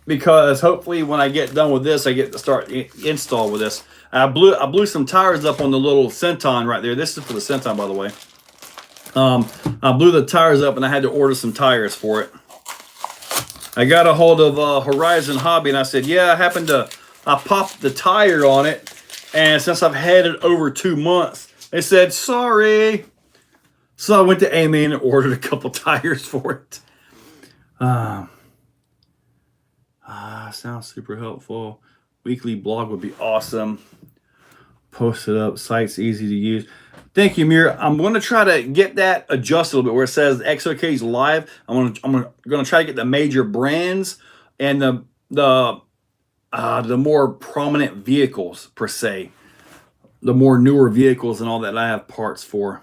because hopefully when I get done with this, I get to start install with this. I blew some tires up on the little Senton right there. This is for the Senton, by the way. I blew the tires up and I had to order some tires for it. I got a hold of Horizon Hobby and I said, yeah, I popped the tire on it, and since I've had it over 2 months, they said, sorry. So I went to A-Main and ordered a couple tires for it. Sounds super helpful. Weekly blog would be awesome. Post it up. Site's easy to use. Thank you, Mir. I'm going to try to get that adjusted a little bit where it says Exocaged Live. I'm going to try to get the major brands and the more prominent vehicles per se, the more newer vehicles and all that I have parts for.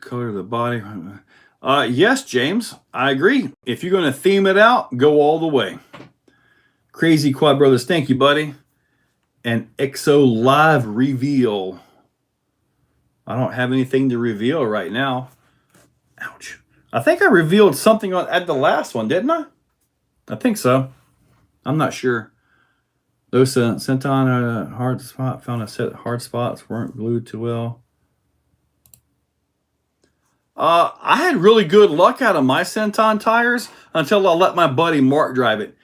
Color of the body. Yes, James, I agree. If you're going to theme it out, go all the way. Crazy Quad Brothers, thank you, buddy. And ExoLive reveal. I don't have anything to reveal right now. Ouch. I think I revealed something at the last one, didn't I? I think so. I'm not sure. Those sent on a hard spot. Found a set hard spots weren't glued too well. I had really good luck out of my Senton tires until I let my buddy Mark drive it.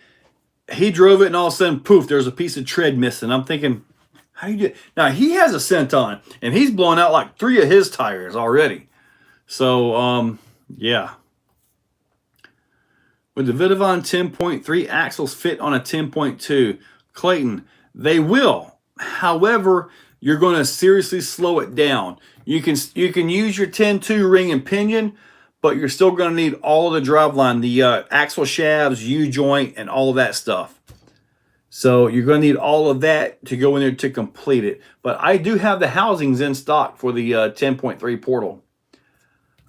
He drove it and all of a sudden, poof, there's a piece of tread missing. I'm thinking, how do you do it? Now, he has a Senton and he's blown out like 3 of his tires already. So, yeah. Would the Vidavon 10.3 axles fit on a 10.2? Clayton, they will. However, you're going to seriously slow it down. You can use your 10.2 ring and pinion, but you're still going to need all of the driveline, the axle shafts, U-joint, and all of that stuff. So you're going to need all of that to go in there to complete it. But I do have the housings in stock for the 10.3 portal.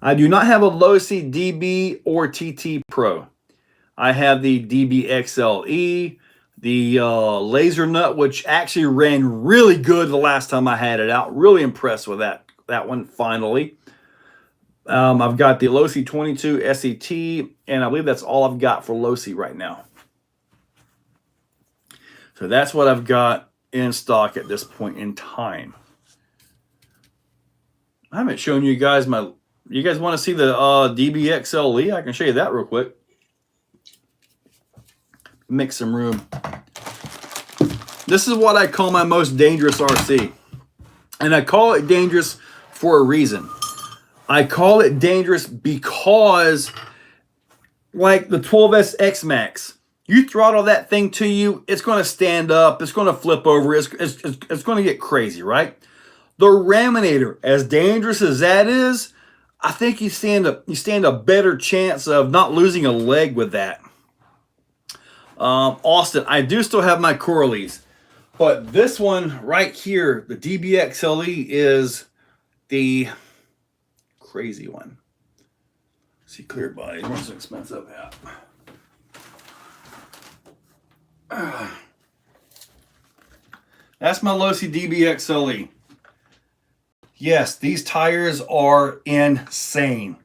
I do not have a Losi DB or TT Pro. I have the DB XLE, the laser nut, which actually ran really good the last time I had it out. Really impressed with that one finally. I've got the Losi 22 SET, and I believe that's all I've got for Losi right now. So that's what I've got in stock at this point in time. I haven't shown you guys my... You guys want to see the DB XLE? I can show you that real quick. Make some room. This is what I call my most dangerous RC. And I call it dangerous for a reason. I call it dangerous because, like the 12S X-Max, you throttle that thing to you, it's going to stand up, it's going to flip over, it's going to get crazy, right? The Raminator, as dangerous as that is, I think you stand a better chance of not losing a leg with that. Austin, I do still have my Coralies, but this one right here, the DBXLE, is the crazy one. See, clear body. What's an expensive hat? That's my Losi DBXLE. Yes, these tires are insane.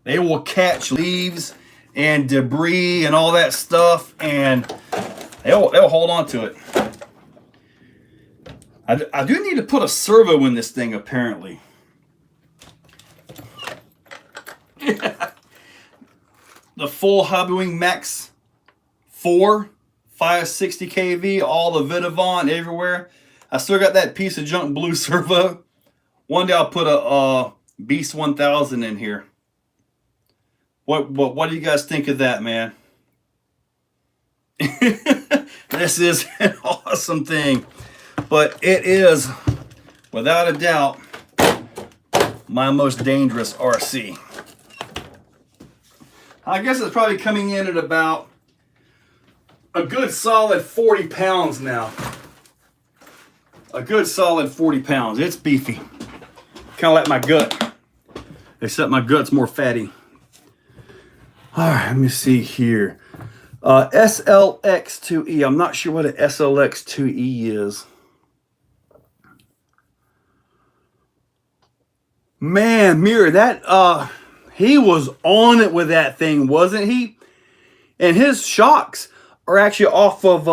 They will catch leaves and debris and all that stuff, and they'll hold on to it. I do need to put a servo in this thing, apparently. The full Hobbywing Max 4, 560 kV, all the Vidavon everywhere. I still got that piece of junk blue servo. One day I'll put a Beast 1000 in here. What do you guys think of that, man? This is an awesome thing. But it is, without a doubt, my most dangerous RC. I guess it's probably coming in at about a good solid 40 pounds now. A good solid 40 pounds. It's beefy. Kind of like my gut. Except my gut's more fatty. Alright, let me see here. SLX2E. I'm not sure what an SLX2E is. Man, Mirror, that he was on it with that thing, wasn't he? And his shocks are actually off of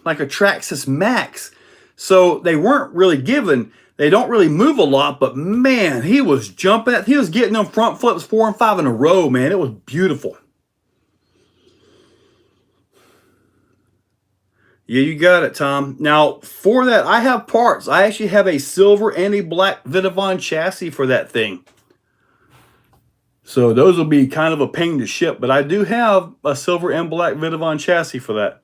like a Traxxas Max, so they weren't really given. They don't really move a lot, but man, he was jumping. He was getting them front flips 4 and 5 in a row, man. It was beautiful. Yeah, you got it, Tom. Now, for that, I have parts. I actually have a silver and a black Vidavon chassis for that thing. So those will be kind of a pain to ship, but I do have a silver and black Vidavon chassis for that.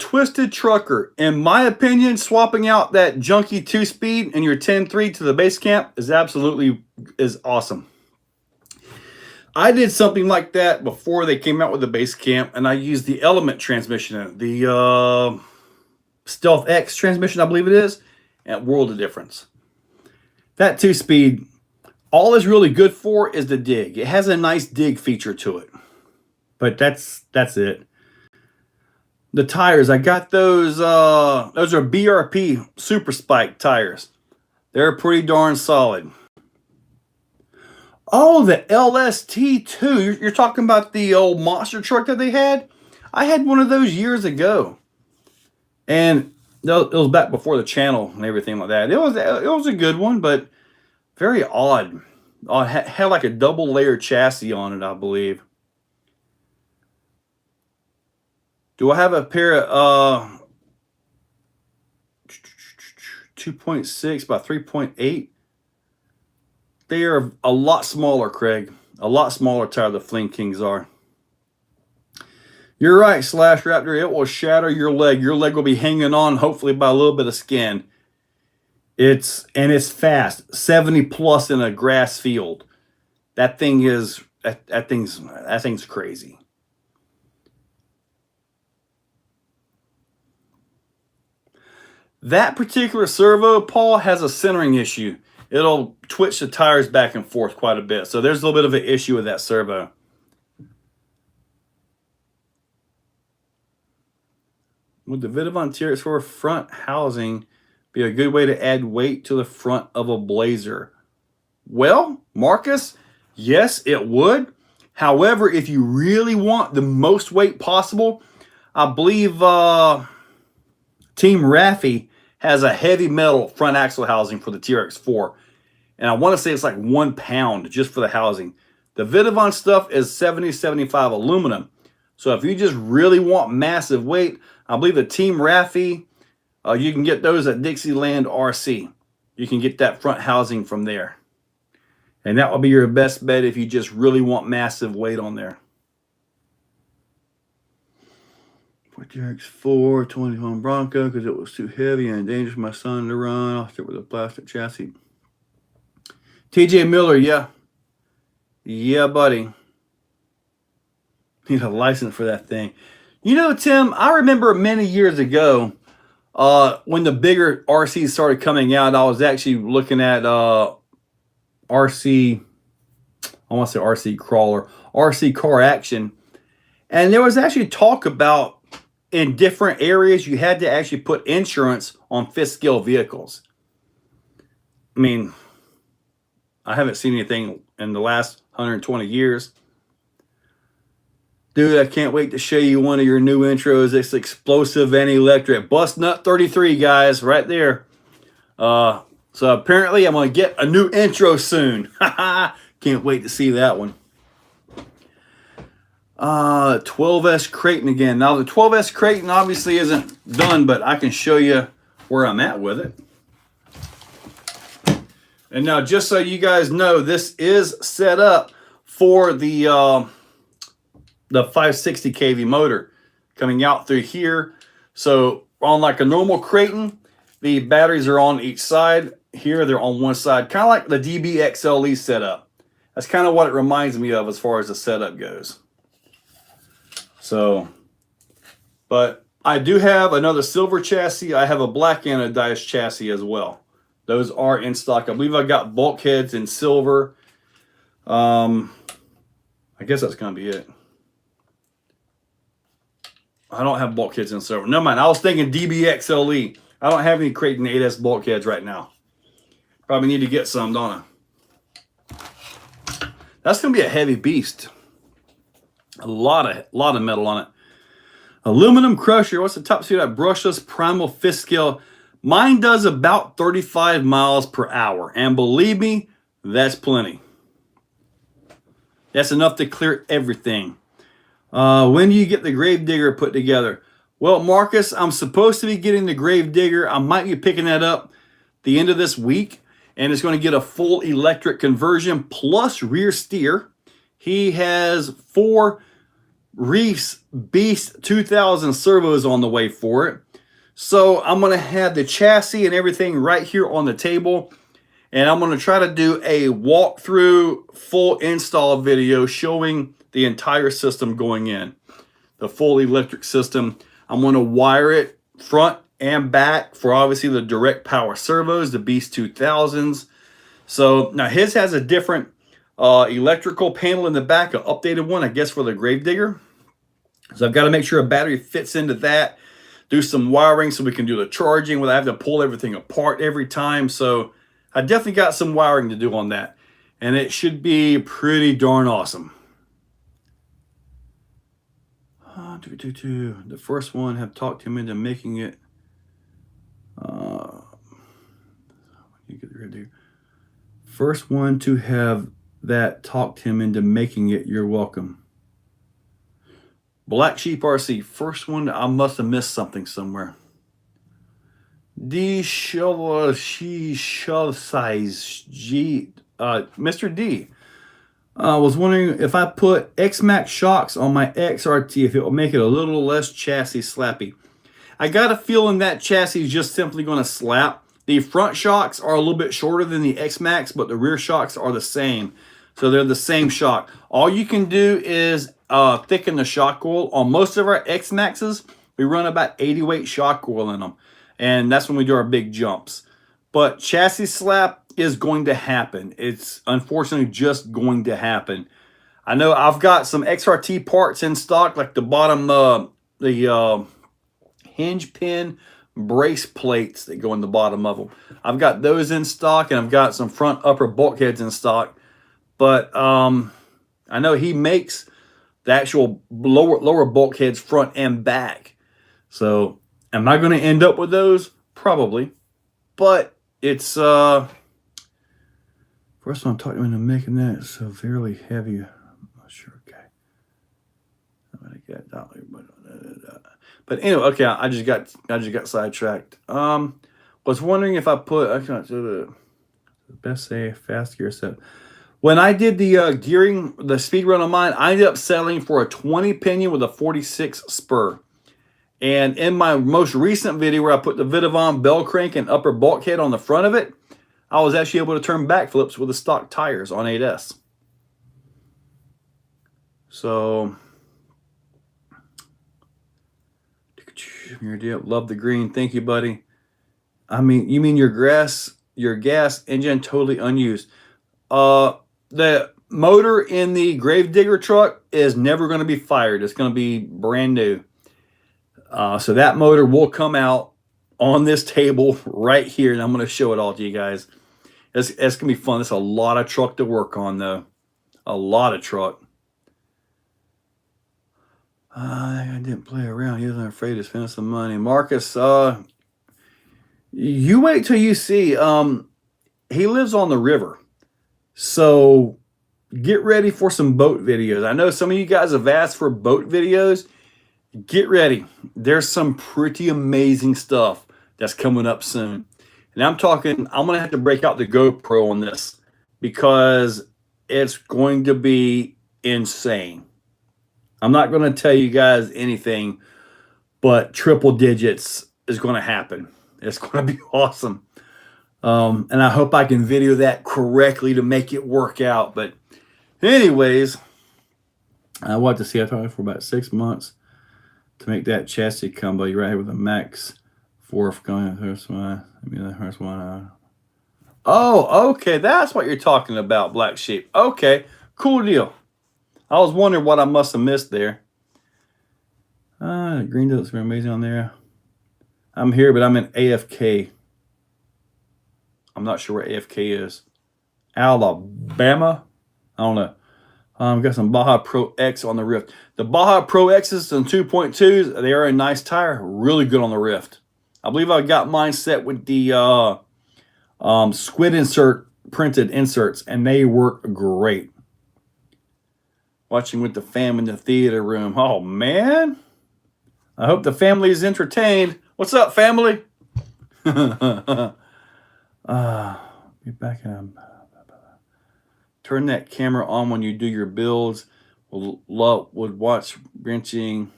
Twisted Trucker. In my opinion, swapping out that junky 2-speed and your 10.3 to the base camp is absolutely awesome. I did something like that before they came out with the base camp, and I used the Element transmission, the Stealth X transmission, I believe it is, and world of difference. That 2-speed, all it's really good for is the dig. It has a nice dig feature to it, but that's it. The tires, I got those. Those are BRP Super Spike tires. They're pretty darn solid. Oh, the LST2. You're talking about the old monster truck that they had? I had one of those years ago. And it was back before the channel and everything like that. It was a good one, but very odd. It had like a double layer chassis on it, I believe. Do I have a pair of 2.6 by 3.8? They are a lot smaller, Craig. A lot smaller tire the Fling Kings are. You're right, Slash Raptor. It will shatter your leg. Your leg will be hanging on, hopefully, by a little bit of skin. It's fast. 70 plus in a grass field. That thing's crazy. That particular servo, Paul, has a centering issue. It'll twitch the tires back and forth quite a bit. So there's a little bit of an issue with that servo. Would the Vidavon TRX4 front housing be a good way to add weight to the front of a Blazer? Well, Marcus, yes, it would. However, if you really want the most weight possible, I believe Team Raffy has a heavy metal front axle housing for the TRX4. And I want to say it's like 1 pound just for the housing. The Vidavon stuff is 70-75 aluminum. So if you just really want massive weight, I believe the Team Raffy, you can get those at Dixieland RC. You can get that front housing from there. And that will be your best bet if you just really want massive weight on there. For TRX4 21 Bronco, because it was too heavy and dangerous for my son to run. I'll stick with a plastic chassis. TJ Miller, yeah. Yeah, buddy. Need a license for that thing. You know, Tim, I remember many years ago when the bigger RCs started coming out, I was actually looking at RC, I want to say RC Crawler, RC Car Action. And there was actually talk about in different areas, you had to actually put insurance on fifth scale vehicles. I mean, I haven't seen anything in the last 120 years. Dude, I can't wait to show you one of your new intros. It's explosive and electric. Bust Nut 33, guys, right there. So apparently I'm going to get a new intro soon. Can't wait to see that one. 12S Creighton again. Now the 12S Creighton obviously isn't done, but I can show you where I'm at with it. And now just so you guys know, this is set up for the 560 kV motor coming out through here. So on like a normal Creighton, the batteries are on each side. Here they're on one side, kind of like the DB XLE setup. That's kind of what it reminds me of as far as the setup goes. So, but I do have another silver chassis. I have a black anodized chassis as well. Those are in stock. I believe I got bulkheads in silver. I guess that's going to be it. I don't have bulkheads in silver. Never mind. I was thinking DB XLE. I don't have any Creighton 8S bulkheads right now. Probably need to get some, don't I? That's going to be a heavy beast. A lot of metal on it. Aluminum crusher. What's the top speed at brushless primal fist scale? Mine does about 35 miles per hour. And believe me, that's plenty. That's enough to clear everything. When do you get the Gravedigger put together? Well, Marcus, I'm supposed to be getting the Gravedigger. I might be picking that up the end of this week. And it's going to get a full electric conversion plus rear steer. He has 4 Reefs Beast 2000 servos on the way for it. So I'm going to have the chassis and everything right here on the table. And I'm going to try to do a walkthrough full install video showing the entire system going in. The full electric system. I'm going to wire it front and back for obviously the direct power servos, the Beast 2000s. So now his has a different electrical panel in the back, an updated one, I guess, for the Gravedigger. So I've got to make sure a battery fits into that, do some wiring so we can do the charging without having to pull everything apart every time. So I definitely got some wiring to do on that. And it should be pretty darn awesome. The first one have talked him into making it. First one to have that talked him into making it. You're welcome. Black Sheep RC. First one. I must have missed something somewhere. D she shall size G. Mr. D. Was wondering if I put X-Max shocks on my XRT, if it will make it a little less chassis slappy. I got a feeling that chassis is just simply going to slap. The front shocks are a little bit shorter than the X-Max, but the rear shocks are the same. So they're the same shock. All you can do is thicken the shock coil. On most of our X-Maxes, we run about 80 weight shock coil in them. And that's when we do our big jumps. But chassis slap is going to happen. It's unfortunately just going to happen. I know I've got some XRT parts in stock, like the bottom, the hinge pin brace plates that go in the bottom of them. I've got those in stock, and I've got some front upper bulkheads in stock. But I know he makes the actual lower bulkheads front and back. So am I going to end up with those? Probably. But it's first one I'm talking about making that severely heavy. I'm not sure. Okay. I'm gonna get that. But anyway, okay, I just got sidetracked. Was wondering if I put the best say fast gear set. When I did the gearing, the speed run on mine, I ended up settling for a 20 pinion with a 46 spur. And in my most recent video where I put the Vidavon bell crank and upper bulkhead on the front of it, I was actually able to turn backflips with the stock tires on 8S. So, love the green. Thank you, buddy. I mean, you mean your gas engine totally unused. The motor in the Gravedigger truck is never going to be fired. It's going to be brand new. So that motor will come out on this table right here, and I'm going to show it all to you guys. It's going to be fun. It's a lot of truck to work on, though. A lot of truck. I didn't play around. He wasn't afraid to spend some money. Marcus, you wait till you see. He lives on the river. So get ready for some boat videos. I know some of you guys have asked for boat videos. Get ready. There's some pretty amazing stuff that's coming up soon. And I'm going to have to break out the GoPro on this because it's going to be insane. I'm not going to tell you guys anything, but triple digits is going to happen. It's going to be awesome. And I hope I can video that correctly to make it work out. But anyways, I want to see. I talked for about 6 months to make that chassis combo. You're right here with a Max 4 going. First one. I mean, the first one. Oh, okay. That's what you're talking about, Black Sheep. Okay, cool deal. I was wondering what I must have missed there. Green looks very amazing on there. I'm here, but I'm in AFK. I'm not sure where AFK is. Alabama? I don't know. Got some Baja Pro X on the Rift. The Baja Pro X's and 2.2s, they are a nice tire. Really good on the Rift. I believe I got mine set with the squid insert printed inserts, and they work great. Watching with the fam in the theater room. Oh, man. I hope the family is entertained. What's up, family? Be back in. Turn that camera on when you do your builds. Would watch wrenching.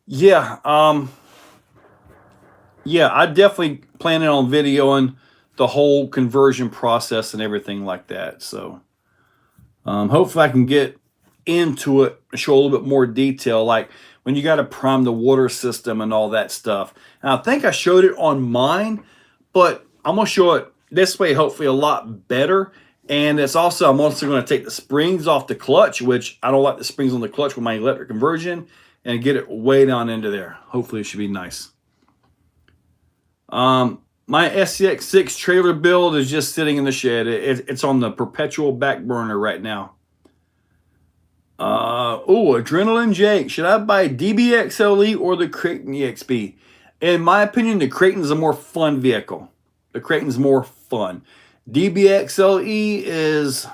Yeah, I definitely planning on videoing the whole conversion process and everything like that. So hopefully I can get into it and show a little bit more detail, like when you got to prime the water system and all that stuff. And I think I showed it on mine, but I'm going to show it this way, hopefully a lot better. And it's also, I'm also going to take the springs off the clutch, which I don't like the springs on the clutch with my electric conversion, and get it way down into there. Hopefully it should be nice. My SCX6 trailer build is just sitting in the shed. It's on the perpetual back burner right now. Adrenaline Jake. Should I buy DBXLE or the Creighton EXP? In my opinion, the Creighton's a more fun vehicle. The Creighton's more fun. DBXLE is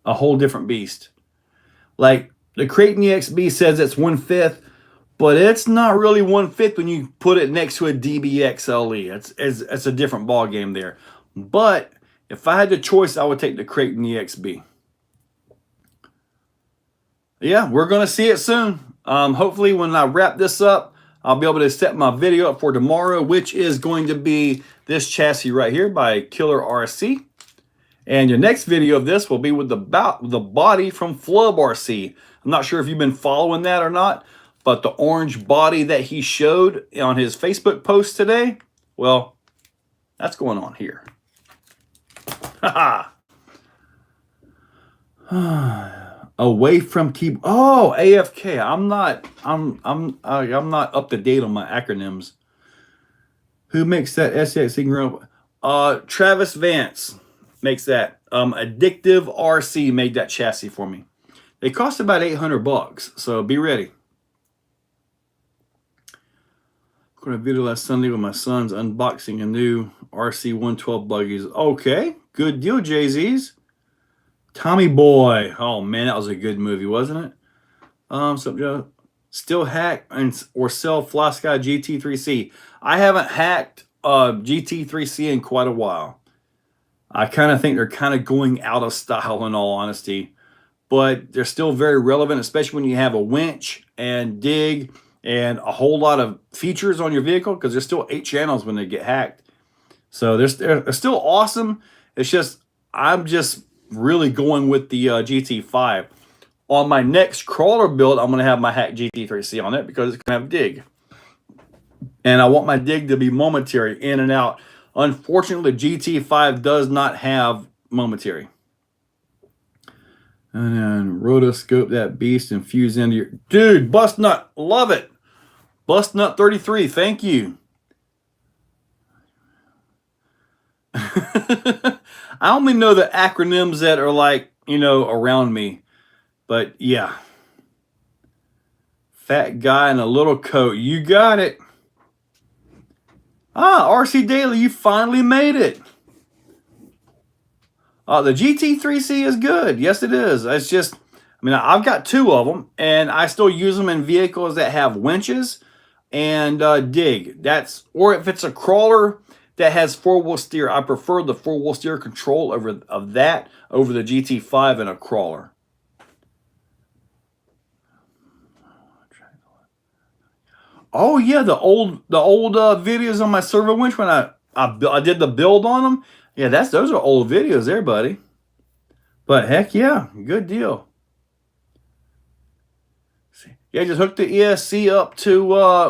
a whole different beast. Like, the Creighton EXP says it's 1/5, but it's not really 1/5 when you put it next to a DBXLE. It's a different ball game there. But if I had the choice, I would take the Creighton EXP. Yeah, we're going to see it soon. Hopefully when I wrap this up, I'll be able to set my video up for tomorrow, which is going to be this chassis right here by Killer RC. And your next video of this will be with the body from Flub RC. I'm not sure if you've been following that or not, but the orange body that he showed on his Facebook post today, well, that's going on here. Away from keyboard. Oh, AFK. I'm not up to date on my acronyms. Who makes that SCX? Travis Vance makes that. Addictive RC made that chassis for me. They cost about $800, so be ready. I got a video last Sunday with my son's unboxing a new RC 112 buggies. Okay, good deal, Jay-Z's. Tommy Boy. Oh man, that was a good movie, wasn't it? Still hack or sell Fly Sky GT3C. I haven't hacked GT3C in quite a while. I kind of think they're kind of going out of style in all honesty, but they're still very relevant, especially when you have a winch and dig and a whole lot of features on your vehicle, because there's still 8 channels when they get hacked. So they're still awesome. It's just, I'm just really going with the GT5. On my next crawler build, I'm going to have my hack GT3C on it because it's going to have dig. And I want my dig to be momentary, in and out. Unfortunately, the GT5 does not have momentary. And then rotoscope that beast and fuse into your... Dude, Bust Nut, love it. Bust Nut 33, thank you. I only know the acronyms that are like, you know, around me. But yeah. Fat guy in a little coat. You got it. Ah, RC Daily, you finally made it. The GT3C is good. Yes, it is. It's just, I mean, I've got 2 of them, and I still use them in vehicles that have winches and dig. Or if it's a crawler that has 4-wheel steer, I prefer the 4-wheel steer control over the GT5 in a crawler. Oh yeah, the old videos on my servo winch when I did the build on them. Yeah, those are old videos there, buddy. But heck yeah, good deal. Yeah, just hook the ESC up to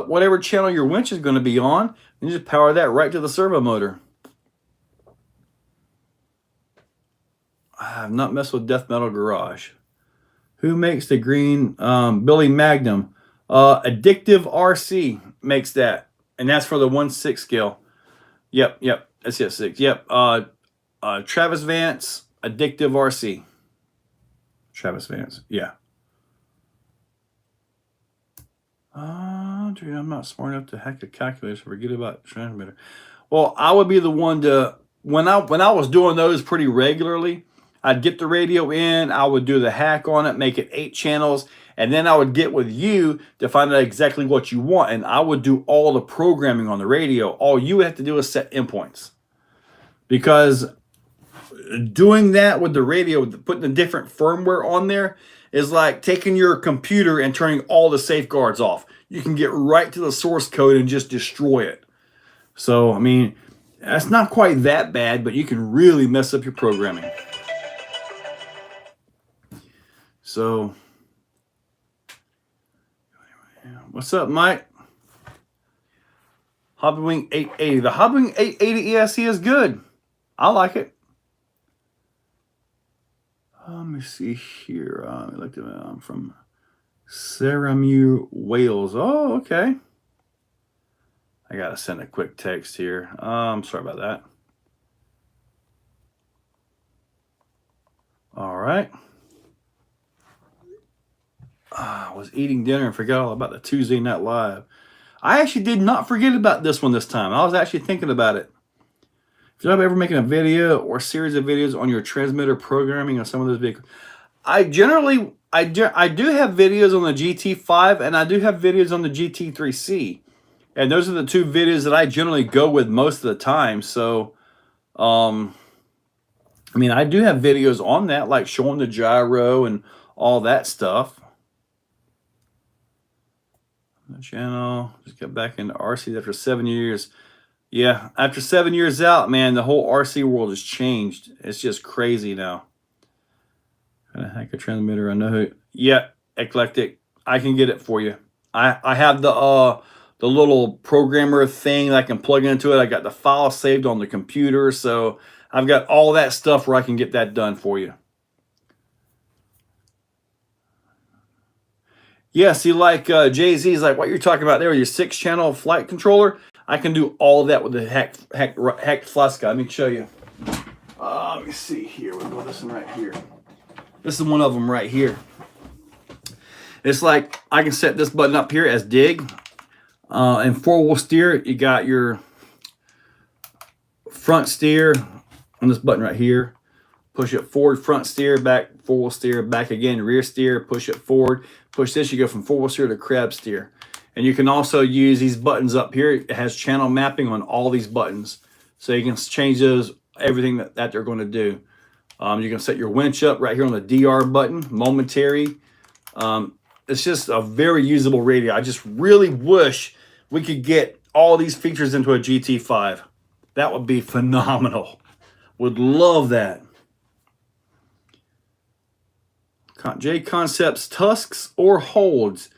whatever channel your winch is going to be on, and just power that right to the servo motor. I have not messed with Death Metal Garage. Who makes the green Billy Magnum? Addictive RC makes that. And that's for the 1/6 scale. Yep. That's it, 6. Yep. Travis Vance, Addictive RC. Travis Vance. Yeah. Dude, I'm not smart enough to hack the calculator, so forget about transmitter. Well, I would be the one to, when I was doing those pretty regularly, I'd get the radio in, I would do the hack on it, make it 8 channels, and then I would get with you to find out exactly what you want, and I would do all the programming on the radio. All you would have to do is set endpoints. Because doing that with the radio, putting the different firmware on there, is like taking your computer and turning all the safeguards off. You can get right to the source code and just destroy it. So, I mean, that's not quite that bad, but you can really mess up your programming. So, what's up, Mike? Hobbywing 880. The Hobbywing 880 ESC is good. I like it. Let me see here. I'm from Sarramuir, Wales. Oh, okay. I gotta send a quick text here. I'm sorry about that. All right. I was eating dinner and forgot all about the Tuesday Night Live. I actually did not forget about this one this time. I was actually thinking about it. If you're ever making a video or series of videos on your transmitter programming on some of those vehicles, I do have videos on the GT5 and I do have videos on the GT3C. And those are the 2 videos that I generally go with most of the time. So, I mean, I do have videos on that, like showing the gyro and all that stuff. The channel, just got back into RC after 7 years. Yeah, after 7 years out, man, the whole RC world has changed. It's just crazy now. Kind of hack a transmitter. I know who. Yeah, Eclectic. I can get it for you. I have the little programmer thing that I can plug into it. I got the file saved on the computer, so I've got all that stuff where I can get that done for you. Yeah, see, like Jay-Z's like what you're talking about there, your 6-channel flight controller. I can do all that with the hacked Flasca. Let me show you. Let me see here. We'll go this one right here. This is one of them right here. It's like I can set this button up here as dig. And 4-wheel steer, you got your front steer on this button right here. Push it forward, front steer, back, 4-wheel steer, back again, rear steer, push it forward. Push this, you go from 4-wheel steer to crab steer. And you can also use these buttons up here. It has channel mapping on all these buttons. So you can change those, everything that they're going to do. You can set your winch up right here on the DR button, momentary. It's just a very usable radio. I just really wish we could get all these features into a GT5. That would be phenomenal. Would love that. J Concepts, tusks or holds?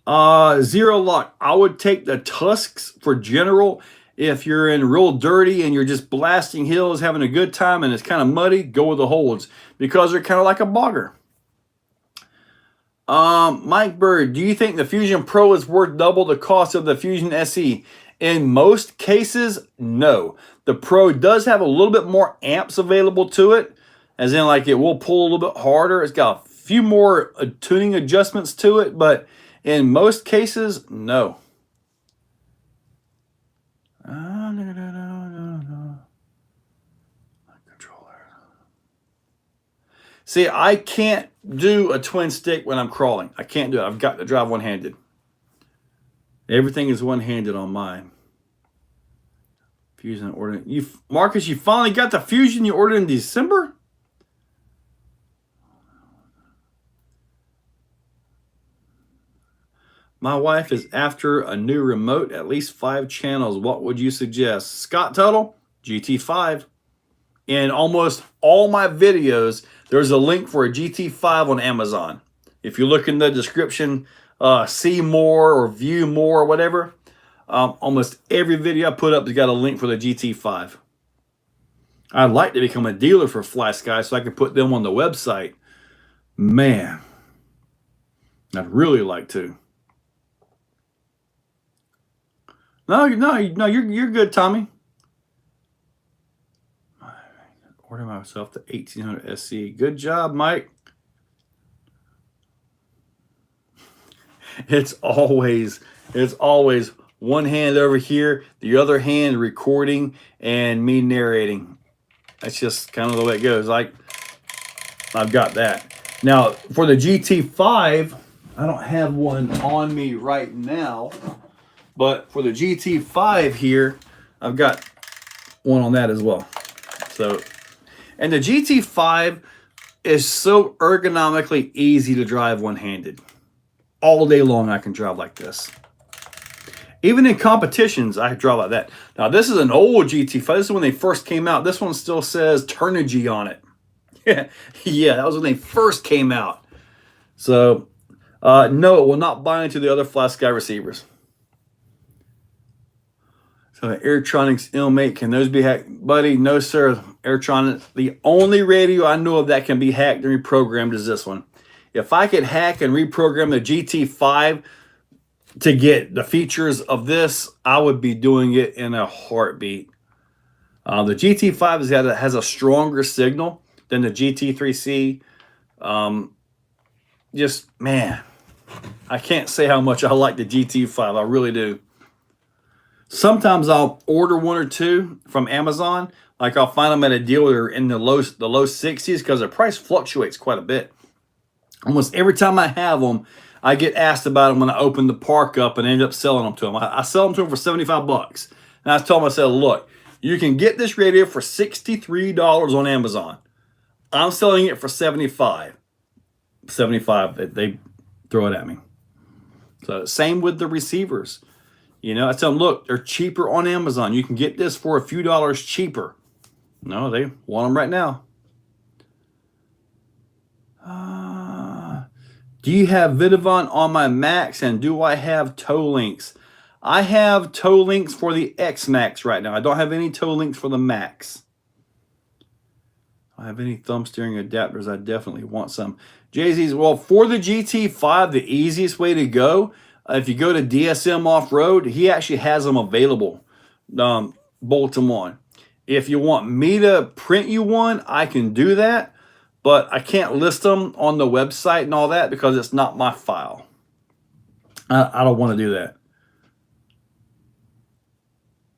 Zero lock. I would take the tusks for general. If you're in real dirty and you're just blasting hills, having a good time, and it's kind of muddy, go with the holds because they're kind of like a bogger. Mike Bird, do you think the Fusion Pro is worth double the cost of the Fusion SE? In most cases, no. The Pro does have a little bit more amps available to it, as in like it will pull a little bit harder. It's got a few more tuning adjustments to it, but in most cases, no. See, I can't do a twin stick when I'm crawling. I can't do it. I've got to drive one-handed. Everything is one-handed on mine. Fusion order. Marcus, you finally got the Fusion you ordered in December? My wife is after a new remote, at least 5 channels. What would you suggest? Scott Tuttle, GT5. In almost all my videos, there's a link for a GT5 on Amazon. If you look in the description, see more or view more or whatever, almost every video I put up has got a link for the GT5. I'd like to become a dealer for FlySky so I can put them on the website. Man, I'd really like to. No, you're good, Tommy. Order myself the 1800 SC. Good job, Mike. It's always one hand over here, the other hand recording, and me narrating. That's just kind of the way it goes. Like, I've got that. Now, for the GT5, I don't have one on me right now, but for the GT5 here, I've got one on that as well. So, and the GT5 is so ergonomically easy to drive one-handed. All day long I can drive like this. Even in competitions, I drive like that. Now, this is an old GT5. This is when they first came out. This one still says Turnigy on it. Yeah, that was when they first came out. So, no, it will not bind to the other Fly Sky receivers. So, Airtronics Ilmate, can those be hacked? Buddy, no, sir. Airtronics, the only radio I know of that can be hacked and reprogrammed is this one. If I could hack and reprogram the GT5 to get the features of this, I would be doing it in a heartbeat. The GT5 has a stronger signal than the GT3C. Just, man, I can't say how much I like the GT5. I really do. Sometimes I'll order one or two from Amazon. Like, I'll find them at a dealer in the low 60s because the price fluctuates quite a bit. Almost every time I have them, I get asked about them when I open the park up and end up selling them to them. I sell them to them for 75 bucks. And I told them, I said, look, you can get this radio for $63 on Amazon. I'm selling it for 75. 75, they throw it at me. So same with the receivers. You know, I tell them, look, they're cheaper on Amazon. You can get this for a few dollars cheaper. No, they want them right now. Do you have Vidavon on my Max, and do I have toe links? I have toe links for the X Max right now. I don't have any toe links for the Max. I have any thumb steering adapters? I definitely want some. Jay-Z's, well, for the GT5, the easiest way to go, if you go to DSM Off-Road, he actually has them available. Bolt them on. If you want me to print you one, I can do that. But I can't list them on the website and all that because it's not my file. I don't want to do that.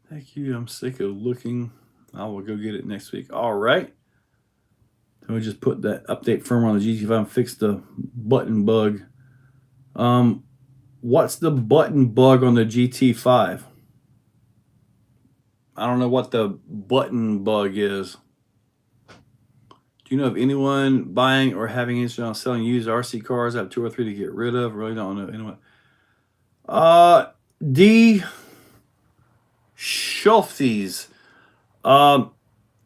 Thank you. I'm sick of looking. I will go get it next week. All right. So we just put that update firmware on the GT5 and fix the button bug. What's the button bug on the GT5? I don't know what the button bug is. Do you know of anyone buying or having interest on selling used RC cars? I have 2 or 3 to get rid of. Really don't know anyone. D. Schulthes.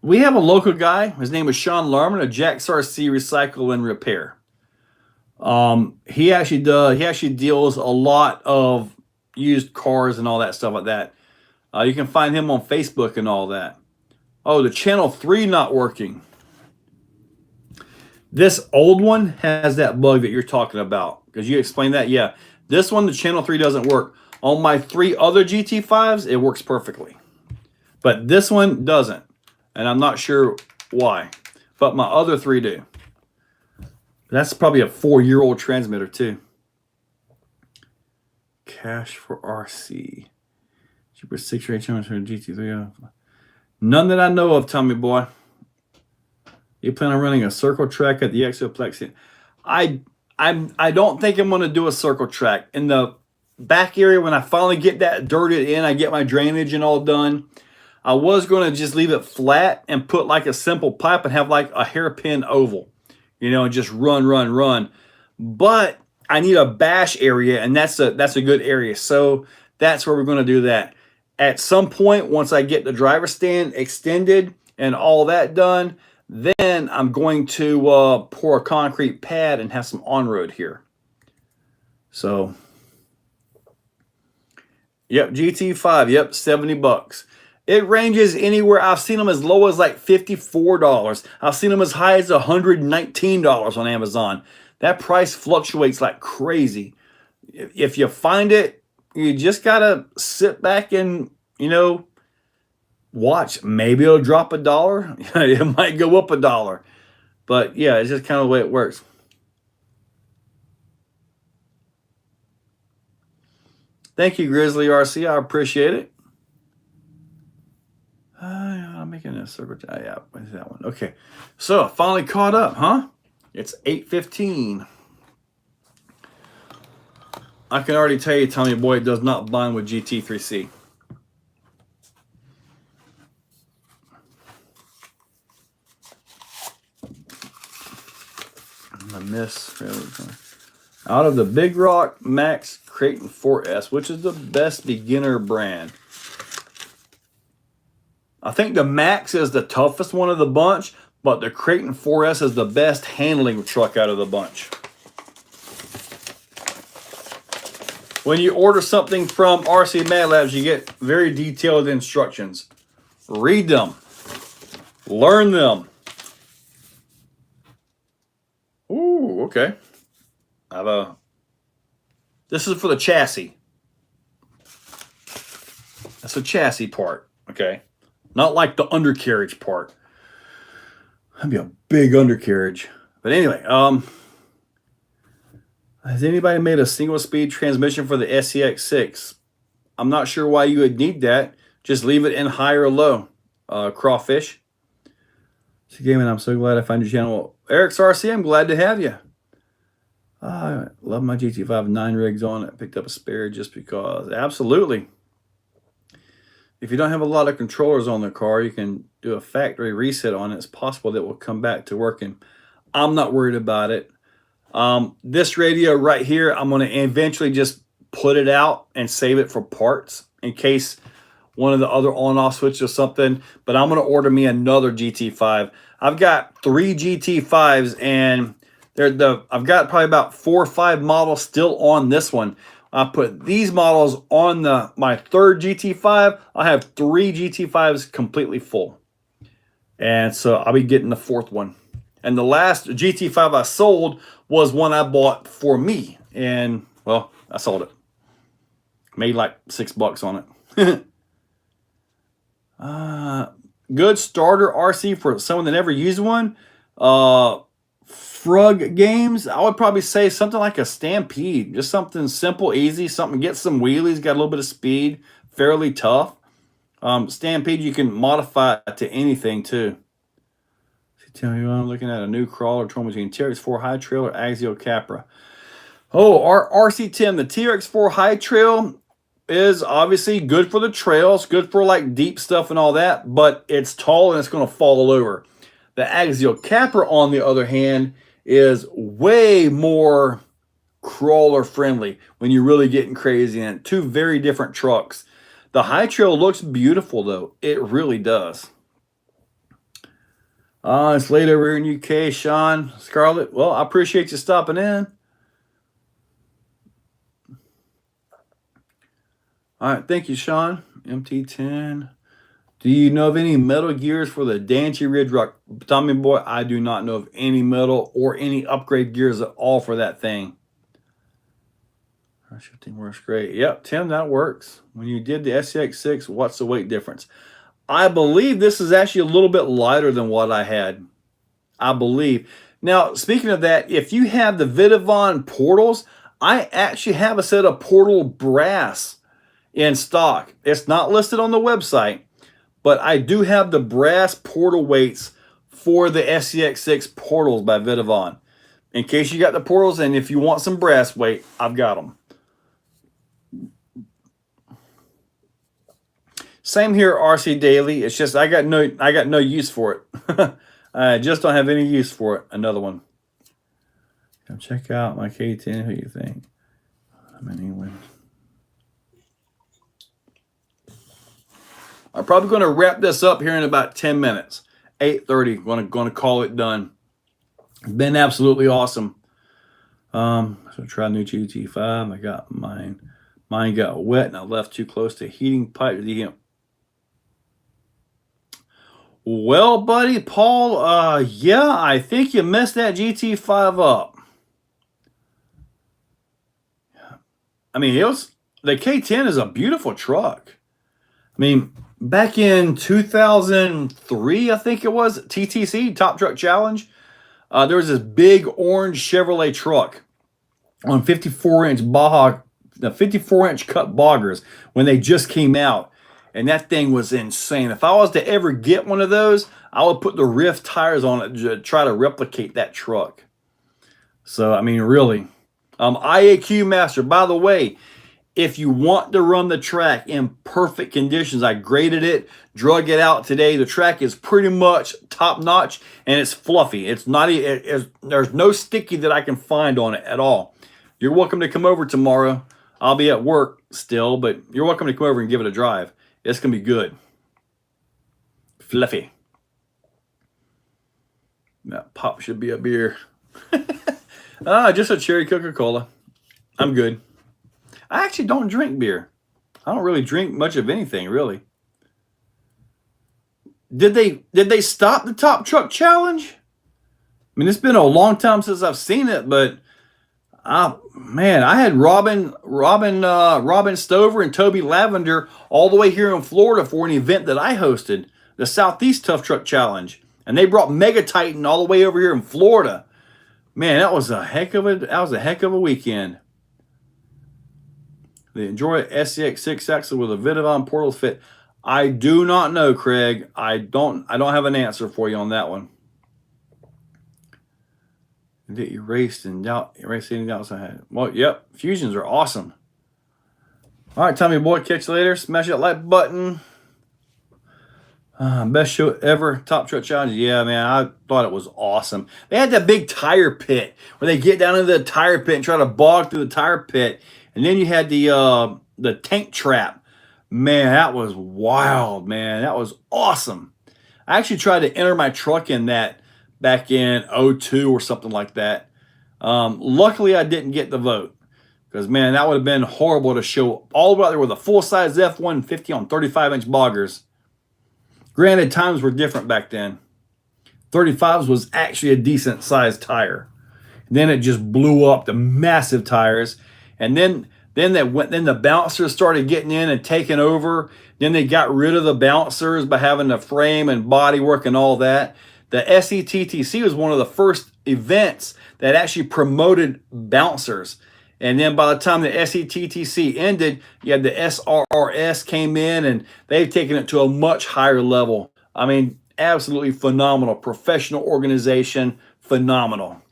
We have a local guy. His name is Sean Larman of Jack's RC Recycle and Repair. He actually deals a lot of used cars and all that stuff like that. You can find him on Facebook and all that. Oh, the channel 3 not working. This old one has that bug that you're talking about. Because you explained that. Yeah. This one, the channel 3 doesn't work. On my 3 other GT5s, it works perfectly. But this one doesn't. And I'm not sure why. But my other 3 do. That's probably a 4-year-old transmitter too. Cash for RC. Cheaper 6 or 8 channels for a GT3. None that I know of, Tommy boy. You plan on running a circle track at the Exoplex? I don't think I'm going to do a circle track. In the back area, when I finally get that dirted in, I get my drainage and all done, I was going to just leave it flat and put like a simple pipe and have like a hairpin oval, you know, and just run. But I need a bash area, and that's a good area. So that's where we're going to do that. At some point, once I get the driver stand extended and all that done, then I'm going to pour a concrete pad and have some on-road here. So, yep, GT5, yep, 70 bucks. It ranges anywhere. I've seen them as low as like $54. I've seen them as high as $119 on Amazon. That price fluctuates like crazy. If you find it, You just gotta sit back and, you know, watch. Maybe it'll drop $1. It might go up $1. But yeah, it's just kind of the way it works. Thank you, Grizzly RC. I appreciate it. I'm making a circle. Yeah, what is that one? Okay. So finally caught up, huh? It's 8:15. I can already tell you, Tommy Boy, it does not bind with GT3C. I miss. Out of the Big Rock Max Creighton 4S, which is the best beginner brand. I think the Max is the toughest one of the bunch, but the Creighton 4S is the best handling truck out of the bunch. When you order something from RC Mad Labs, you get very detailed instructions. Read them. Learn them. Ooh, okay. This is for the chassis. That's the chassis part, okay? Not like the undercarriage part. That'd be a big undercarriage. But anyway, has anybody made a single speed transmission for the SCX6? I'm not sure why you would need that. Just leave it in high or low. Crawfish. So Gaming, I'm so glad I found your channel. Eric's RC, I'm glad to have you. I love my GT5 9 rigs on it. Picked up a spare just because. Absolutely. If you don't have a lot of controllers on the car, you can do a factory reset on it. It's possible that it will come back to working. I'm not worried about it. This radio right here, I'm going to eventually just put it out and save it for parts in case one of the other on-off switches or something. But I'm going to order me another GT5. I've got 3 GT5s, and I've got probably about 4 or 5 models still on this one. I put these models on my 3rd GT5. I have 3 GT5s completely full. And so I'll be getting the 4th one. And the last GT5 I sold was one I bought for me. And, well, I sold it. Made like $6 on it. Good starter RC for someone that never used one. Frug games, I would probably say something like a Stampede. Just something simple, easy, something, get some wheelies, got a little bit of speed, fairly tough. Stampede, you can modify it to anything too. Tell you, I'm looking at a new crawler between TRX4 High Trail or Axial Capra. Oh, RC10, the TRX4 High Trail is obviously good for the trails, good for like deep stuff and all that, but it's tall and it's going to fall over. The Axial Capra, on the other hand, is way more crawler friendly when you're really getting crazy in it. 2 very different trucks. The High Trail looks beautiful though. It really does. It's late over here in UK, Sean, Scarlett. Well, I appreciate you stopping in. All right, thank you, Sean. MT10. Do you know of any metal gears for the Dancy Ridge Rock? Tommy Boy, I do not know of any metal or any upgrade gears at all for that thing. Shifting works great. Yep, Tim, that works. When you did the SCX6, what's the weight difference? I believe this is actually a little bit lighter than what I had. I believe. Now, speaking of that, if you have the Vidavon portals, I actually have a set of portal brass in stock. It's not listed on the website, but I do have the brass portal weights for the SCX6 portals by Vidavon. In case you got the portals, and if you want some brass weight, I've got them. Same here, RC Daily. It's just I got no use for it. I just don't have any use for it. Another one. Come check out my K10. Who do you think? I'm in England. I'm probably going to wrap this up here in about 10 minutes. 8:30. Going to call it done. It's been absolutely awesome. So try a new GT5. I got mine. Mine got wet and I left too close to heating pipe. Well, buddy, Paul, yeah, I think you messed that GT5 up. I mean, it was the K10 is a beautiful truck. I mean, back in 2003, I think it was, TTC, Top Truck Challenge, there was this big orange Chevrolet truck on 54-inch Baja, the 54-inch cut boggers when they just came out. And that thing was insane. If I was to ever get one of those, I would put the Rift tires on it to try to replicate that truck. So, I mean, really. IAQ Master, by the way, if you want to run the track in perfect conditions, I graded it, drug it out today. The track is pretty much top notch and it's fluffy. It's not, there's no sticky that I can find on it at all. You're welcome to come over tomorrow. I'll be at work still, but you're welcome to come over and give it a drive. It's going to be good. Fluffy. That pop should be a beer. Just a cherry Coca-Cola. I'm good. I actually don't drink beer. I don't really drink much of anything, really. Did they stop the Top Truck Challenge? I mean, it's been a long time since I've seen it, but man, I had Robin Stover and Toby Lavender all the way here in Florida for an event that I hosted, the Southeast Tough Truck Challenge, and they brought Mega Titan all the way over here in Florida. Man, that was a heck of a weekend. They enjoy SCX 6-axle with a Vidavon portal fit. I do not know, Craig. I don't have an answer for you on that one. Did you race and doubt any doubts I had? Well, yep, fusions are awesome. All right, Tommy boy, catch you later. Smash that like button. Best show ever, Top Truck Challenge. Yeah, man, I thought it was awesome. They had that big tire pit where they get down into the tire pit and try to bog through the tire pit. And then you had the tank trap. Man, that was wild, man. That was awesome. I actually tried to enter my truck in that back in 02 or something like that. Luckily, I didn't get the vote. Because, man, that would have been horrible to show all the way out there with a full-size F-150 on 35-inch boggers. Granted, times were different back then. 35s was actually a decent-sized tire. Then it just blew up the massive tires. And then the bouncers started getting in and taking over. Then they got rid of the bouncers by having the frame and body work and all that. The SETTC was one of the first events that actually promoted bouncers. And then by the time the SETTC ended, you had the SRRS came in and they've taken it to a much higher level. I mean, absolutely phenomenal. Professional organization, phenomenal.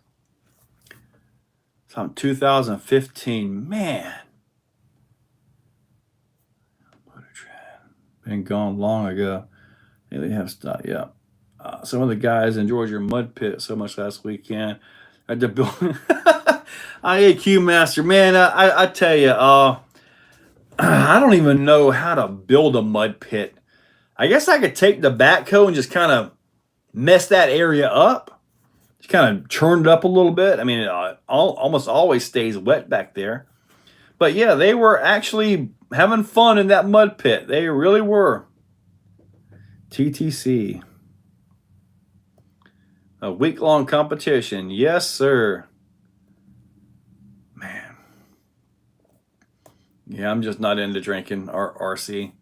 So 2015, man. Been gone long ago. They have stopped, yeah. Some of the guys enjoyed your mud pit so much last weekend. At the building. IAQ Master, man, I tell you, I don't even know how to build a mud pit. I guess I could take the backhoe and just kind of mess that area up. Just kind of churn it up a little bit. I mean, it almost always stays wet back there. But yeah, they were actually having fun in that mud pit. They really were. TTC. A week-long competition. Yes, sir. Man. Yeah, I'm just not into drinking RC.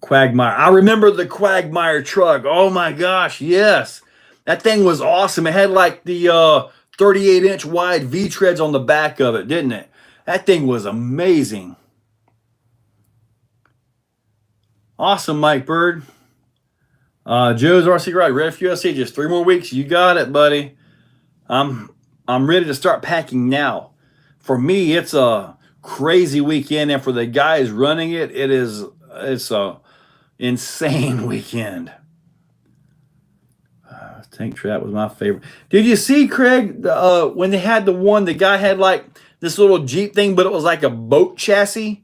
Quagmire. I remember the Quagmire truck. Oh my gosh, yes. That thing was awesome. It had like the 38-inch wide V-treads on the back of it, didn't it? That thing was amazing. Awesome, Mike Bird. Joe's RC Garage, ready for USTE, just 3 more weeks. You got it, buddy. I'm ready to start packing now. For me, it's a crazy weekend, and for the guys running it, it's a insane weekend. Tank trap was my favorite. Did you see, Craig, when they had the guy had like this little Jeep thing, but it was like a boat chassis?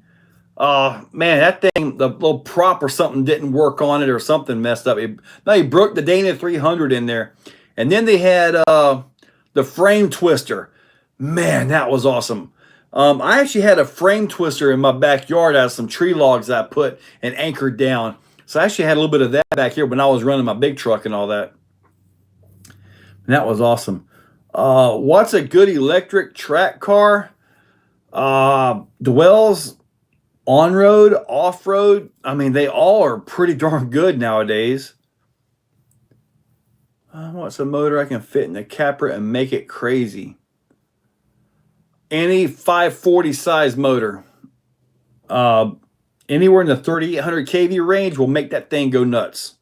Oh, man, that thing, the little prop or something didn't work on it or something messed up. He broke the Dana 300 in there. And then they had the frame twister. Man, that was awesome. I actually had a frame twister in my backyard out of some tree logs that I put and anchored down. So I actually had a little bit of that back here when I was running my big truck and all that. And that was awesome. What's a good electric track car? Dwell's On-road, off-road, I mean, they all are pretty darn good nowadays. What's a motor I can fit in the Capra and make it crazy? Any 540 size motor. Anywhere in the 3800 kV range will make that thing go nuts.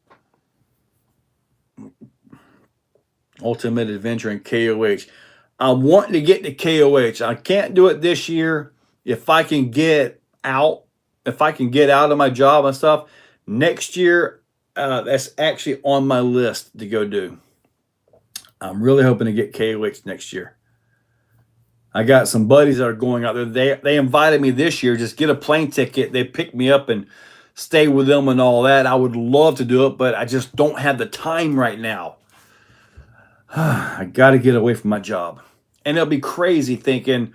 Ultimate Adventure and KOH. I'm wanting to get to KOH. I can't do it this year. If I can get out of my job and stuff, next year, that's actually on my list to go do. I'm really hoping to get KOH next year. I got some buddies that are going out there. They invited me this year, just get a plane ticket. They pick me up and stay with them and all that. I would love to do it, but I just don't have the time right now. I got to get away from my job. And it'll be crazy thinking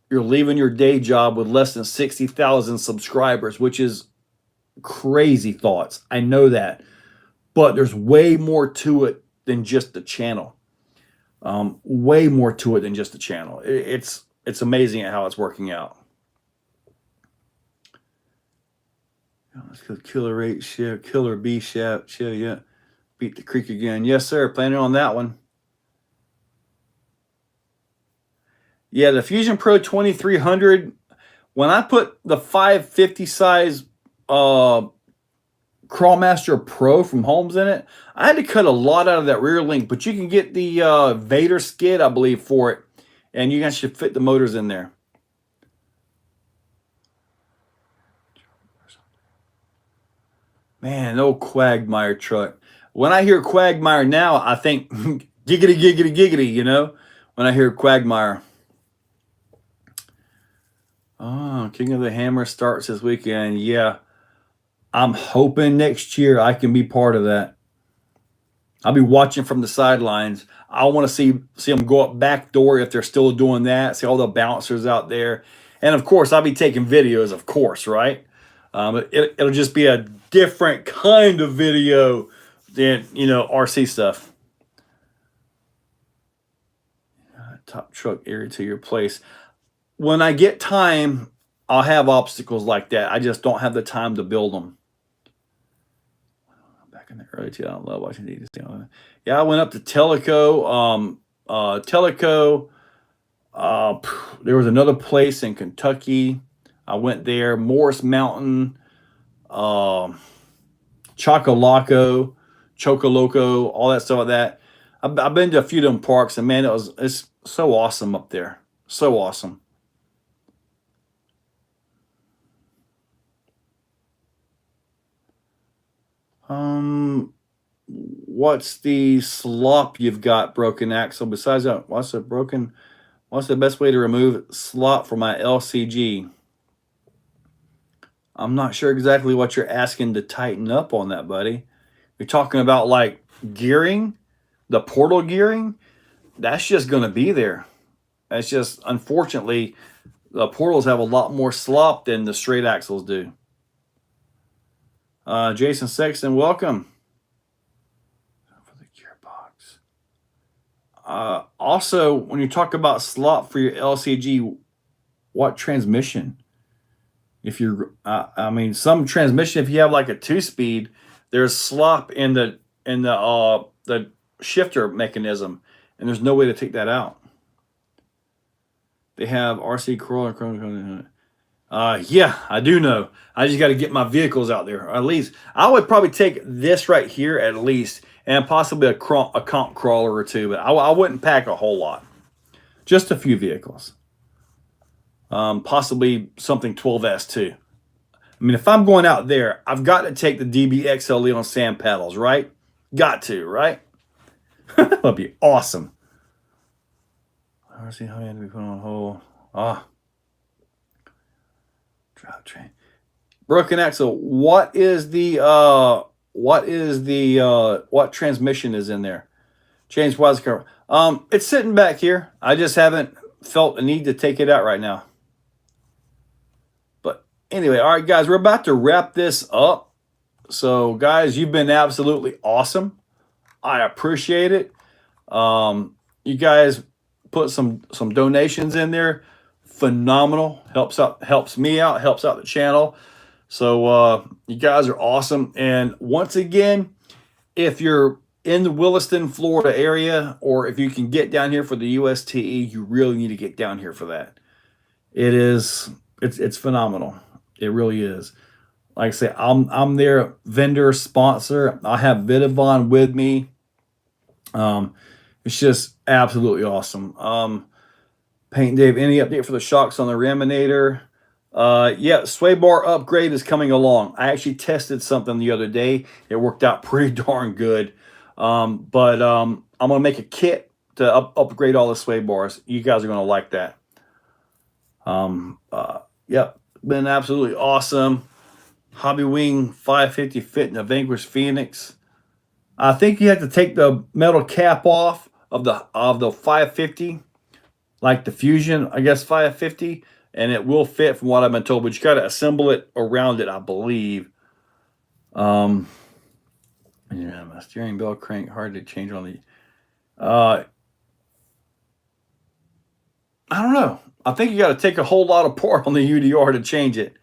you're leaving your day job with less than 60,000 subscribers, which is crazy thoughts. I know that. But there's way more to it than just the channel. Way more to it than just the channel. It's amazing at how it's working out. Let's go Killer 8 ship, Killer B ship, yeah. Beat the creek again. Yes, sir. Planning on that one. Yeah, the Fusion Pro 2300. When I put the 550 size Crawlmaster Pro from Holmes in it, I had to cut a lot out of that rear link, but you can get the Vader skid, I believe, for it, and you guys should fit the motors in there. Man, old Quagmire truck. When I hear Quagmire now, I think giggity, giggity, giggity, you know, when I hear Quagmire. Oh, King of the Hammer starts this weekend. Yeah. I'm hoping next year I can be part of that. I'll be watching from the sidelines. I want to see them go up back door if they're still doing that. See all the bouncers out there. And of course, I'll be taking videos, of course, right? It'll just be a different kind of video than, you know, RC stuff. Top truck area to your place. When I get time, I'll have obstacles like that. I just don't have the time to build them. Back in the early 2000s, I love watching these. Yeah, I went up to Tellico. There was another place in Kentucky. I went there. Morris Mountain, Chocoloco, all that stuff like that. I've been to a few of them parks, and man, it's so awesome up there. So awesome. What's the slop you've got, Broken Axle? Besides that, what's the best way to remove slop from my LCG? I'm not sure exactly what you're asking to tighten up on that, buddy. You're talking about like gearing, the portal gearing. That's just going to be there. That's just, unfortunately, the portals have a lot more slop than the straight axles do. Jason Sexton, welcome. For the gearbox. Also, when you talk about slop for your LCG, what transmission? If you're, I mean, some transmission, if you have like a 2-speed, there's slop in the shifter mechanism, and there's no way to take that out. They have RC crawler. Yeah, I do know. I just got to get my vehicles out there. Or at least I would probably take this right here at least, and possibly a comp crawler or two. But I wouldn't pack a whole lot. Just a few vehicles. Possibly something 12S too. I mean, if I'm going out there, I've got to take the DBXLE on sand paddles, right? Got to, right? That'd be awesome. RC, how many to be put on hold? Drivetrain. Broken Axle. What transmission is in there? James Wisecover. It's sitting back here. I just haven't felt a need to take it out right now. But anyway, all right, guys, we're about to wrap this up. So, guys, you've been absolutely awesome. I appreciate it. You guys put some donations in there phenomenal. Helps me out, helps out the channel. So you guys are awesome. And once again, if you're in the Williston, Florida area, or if you can get down here for the USTE, you really need to get down here for that. It's phenomenal. It really is. Like I say, I'm their vendor sponsor. I have Vidavon with me. It's just absolutely awesome. Paint Dave, any update for the shocks on the Raminator? Yeah, sway bar upgrade is coming along. I actually tested something the other day. It worked out pretty darn good. But I'm gonna make a kit to upgrade all the sway bars. You guys are gonna like that. Yep, been absolutely awesome. Hobby Wing 550 fit in the Vanquish Phoenix. I think you have to take the metal cap off of the 550, like the Fusion, I guess 550, and it will fit from what I've been told. But you got to assemble it around it, I believe. Yeah, my steering bell crank hard to change on the. I don't know. I think you got to take a whole lot of part on the UDR to change it.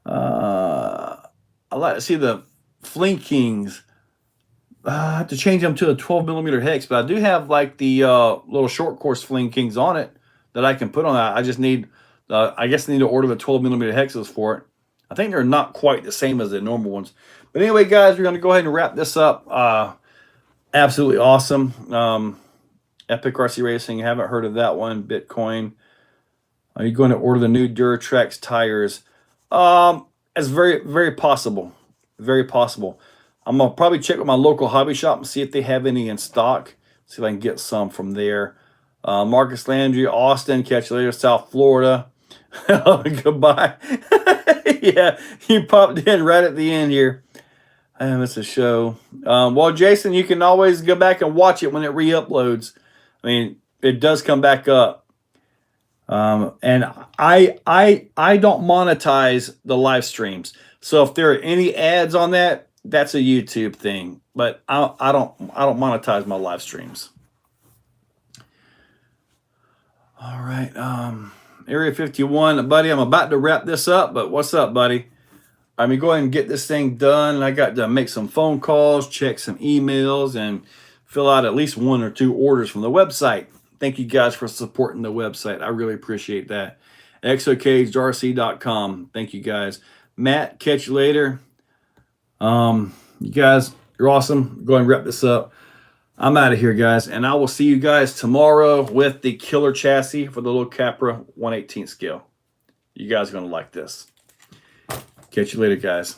I like to see the Fling Kings. I have to change them to a 12mm hex, but I do have like the little short course Fling Kings on it that I can put on that. I just need, I guess I need to order the 12mm hexes for it. I think they're not quite the same as the normal ones. But anyway, guys, we're going to go ahead and wrap this up. Absolutely awesome. Epic RC Racing, haven't heard of that one. Bitcoin. Are you going to order the new Duratrax tires? It's very, very possible. Very possible. I'm going to probably check with my local hobby shop and see if they have any in stock. See if I can get some from there. Marcus Landry, Austin, catch you later, South Florida. Goodbye. Yeah, you popped in right at the end here. I missed a show. Well, Jason, you can always go back and watch it when it re-uploads. I mean, it does come back up. And I don't monetize the live streams. So if there are any ads on that, that's a YouTube thing. But I don't monetize my live streams. All right. Area 51, buddy, I'm about to wrap this up, but what's up, buddy? I mean, go ahead and get this thing done. I got to make some phone calls, check some emails, and fill out at least 1 or 2 orders from the website. Thank you guys for supporting the website. I really appreciate that. ExocagedRC.com. Thank you guys. Matt, catch you later. You guys, you're awesome. Go ahead and wrap this up. I'm out of here, guys, and I will see you guys tomorrow with the killer chassis for the little Capra 1/18 scale. You guys are going to like this. Catch you later, guys.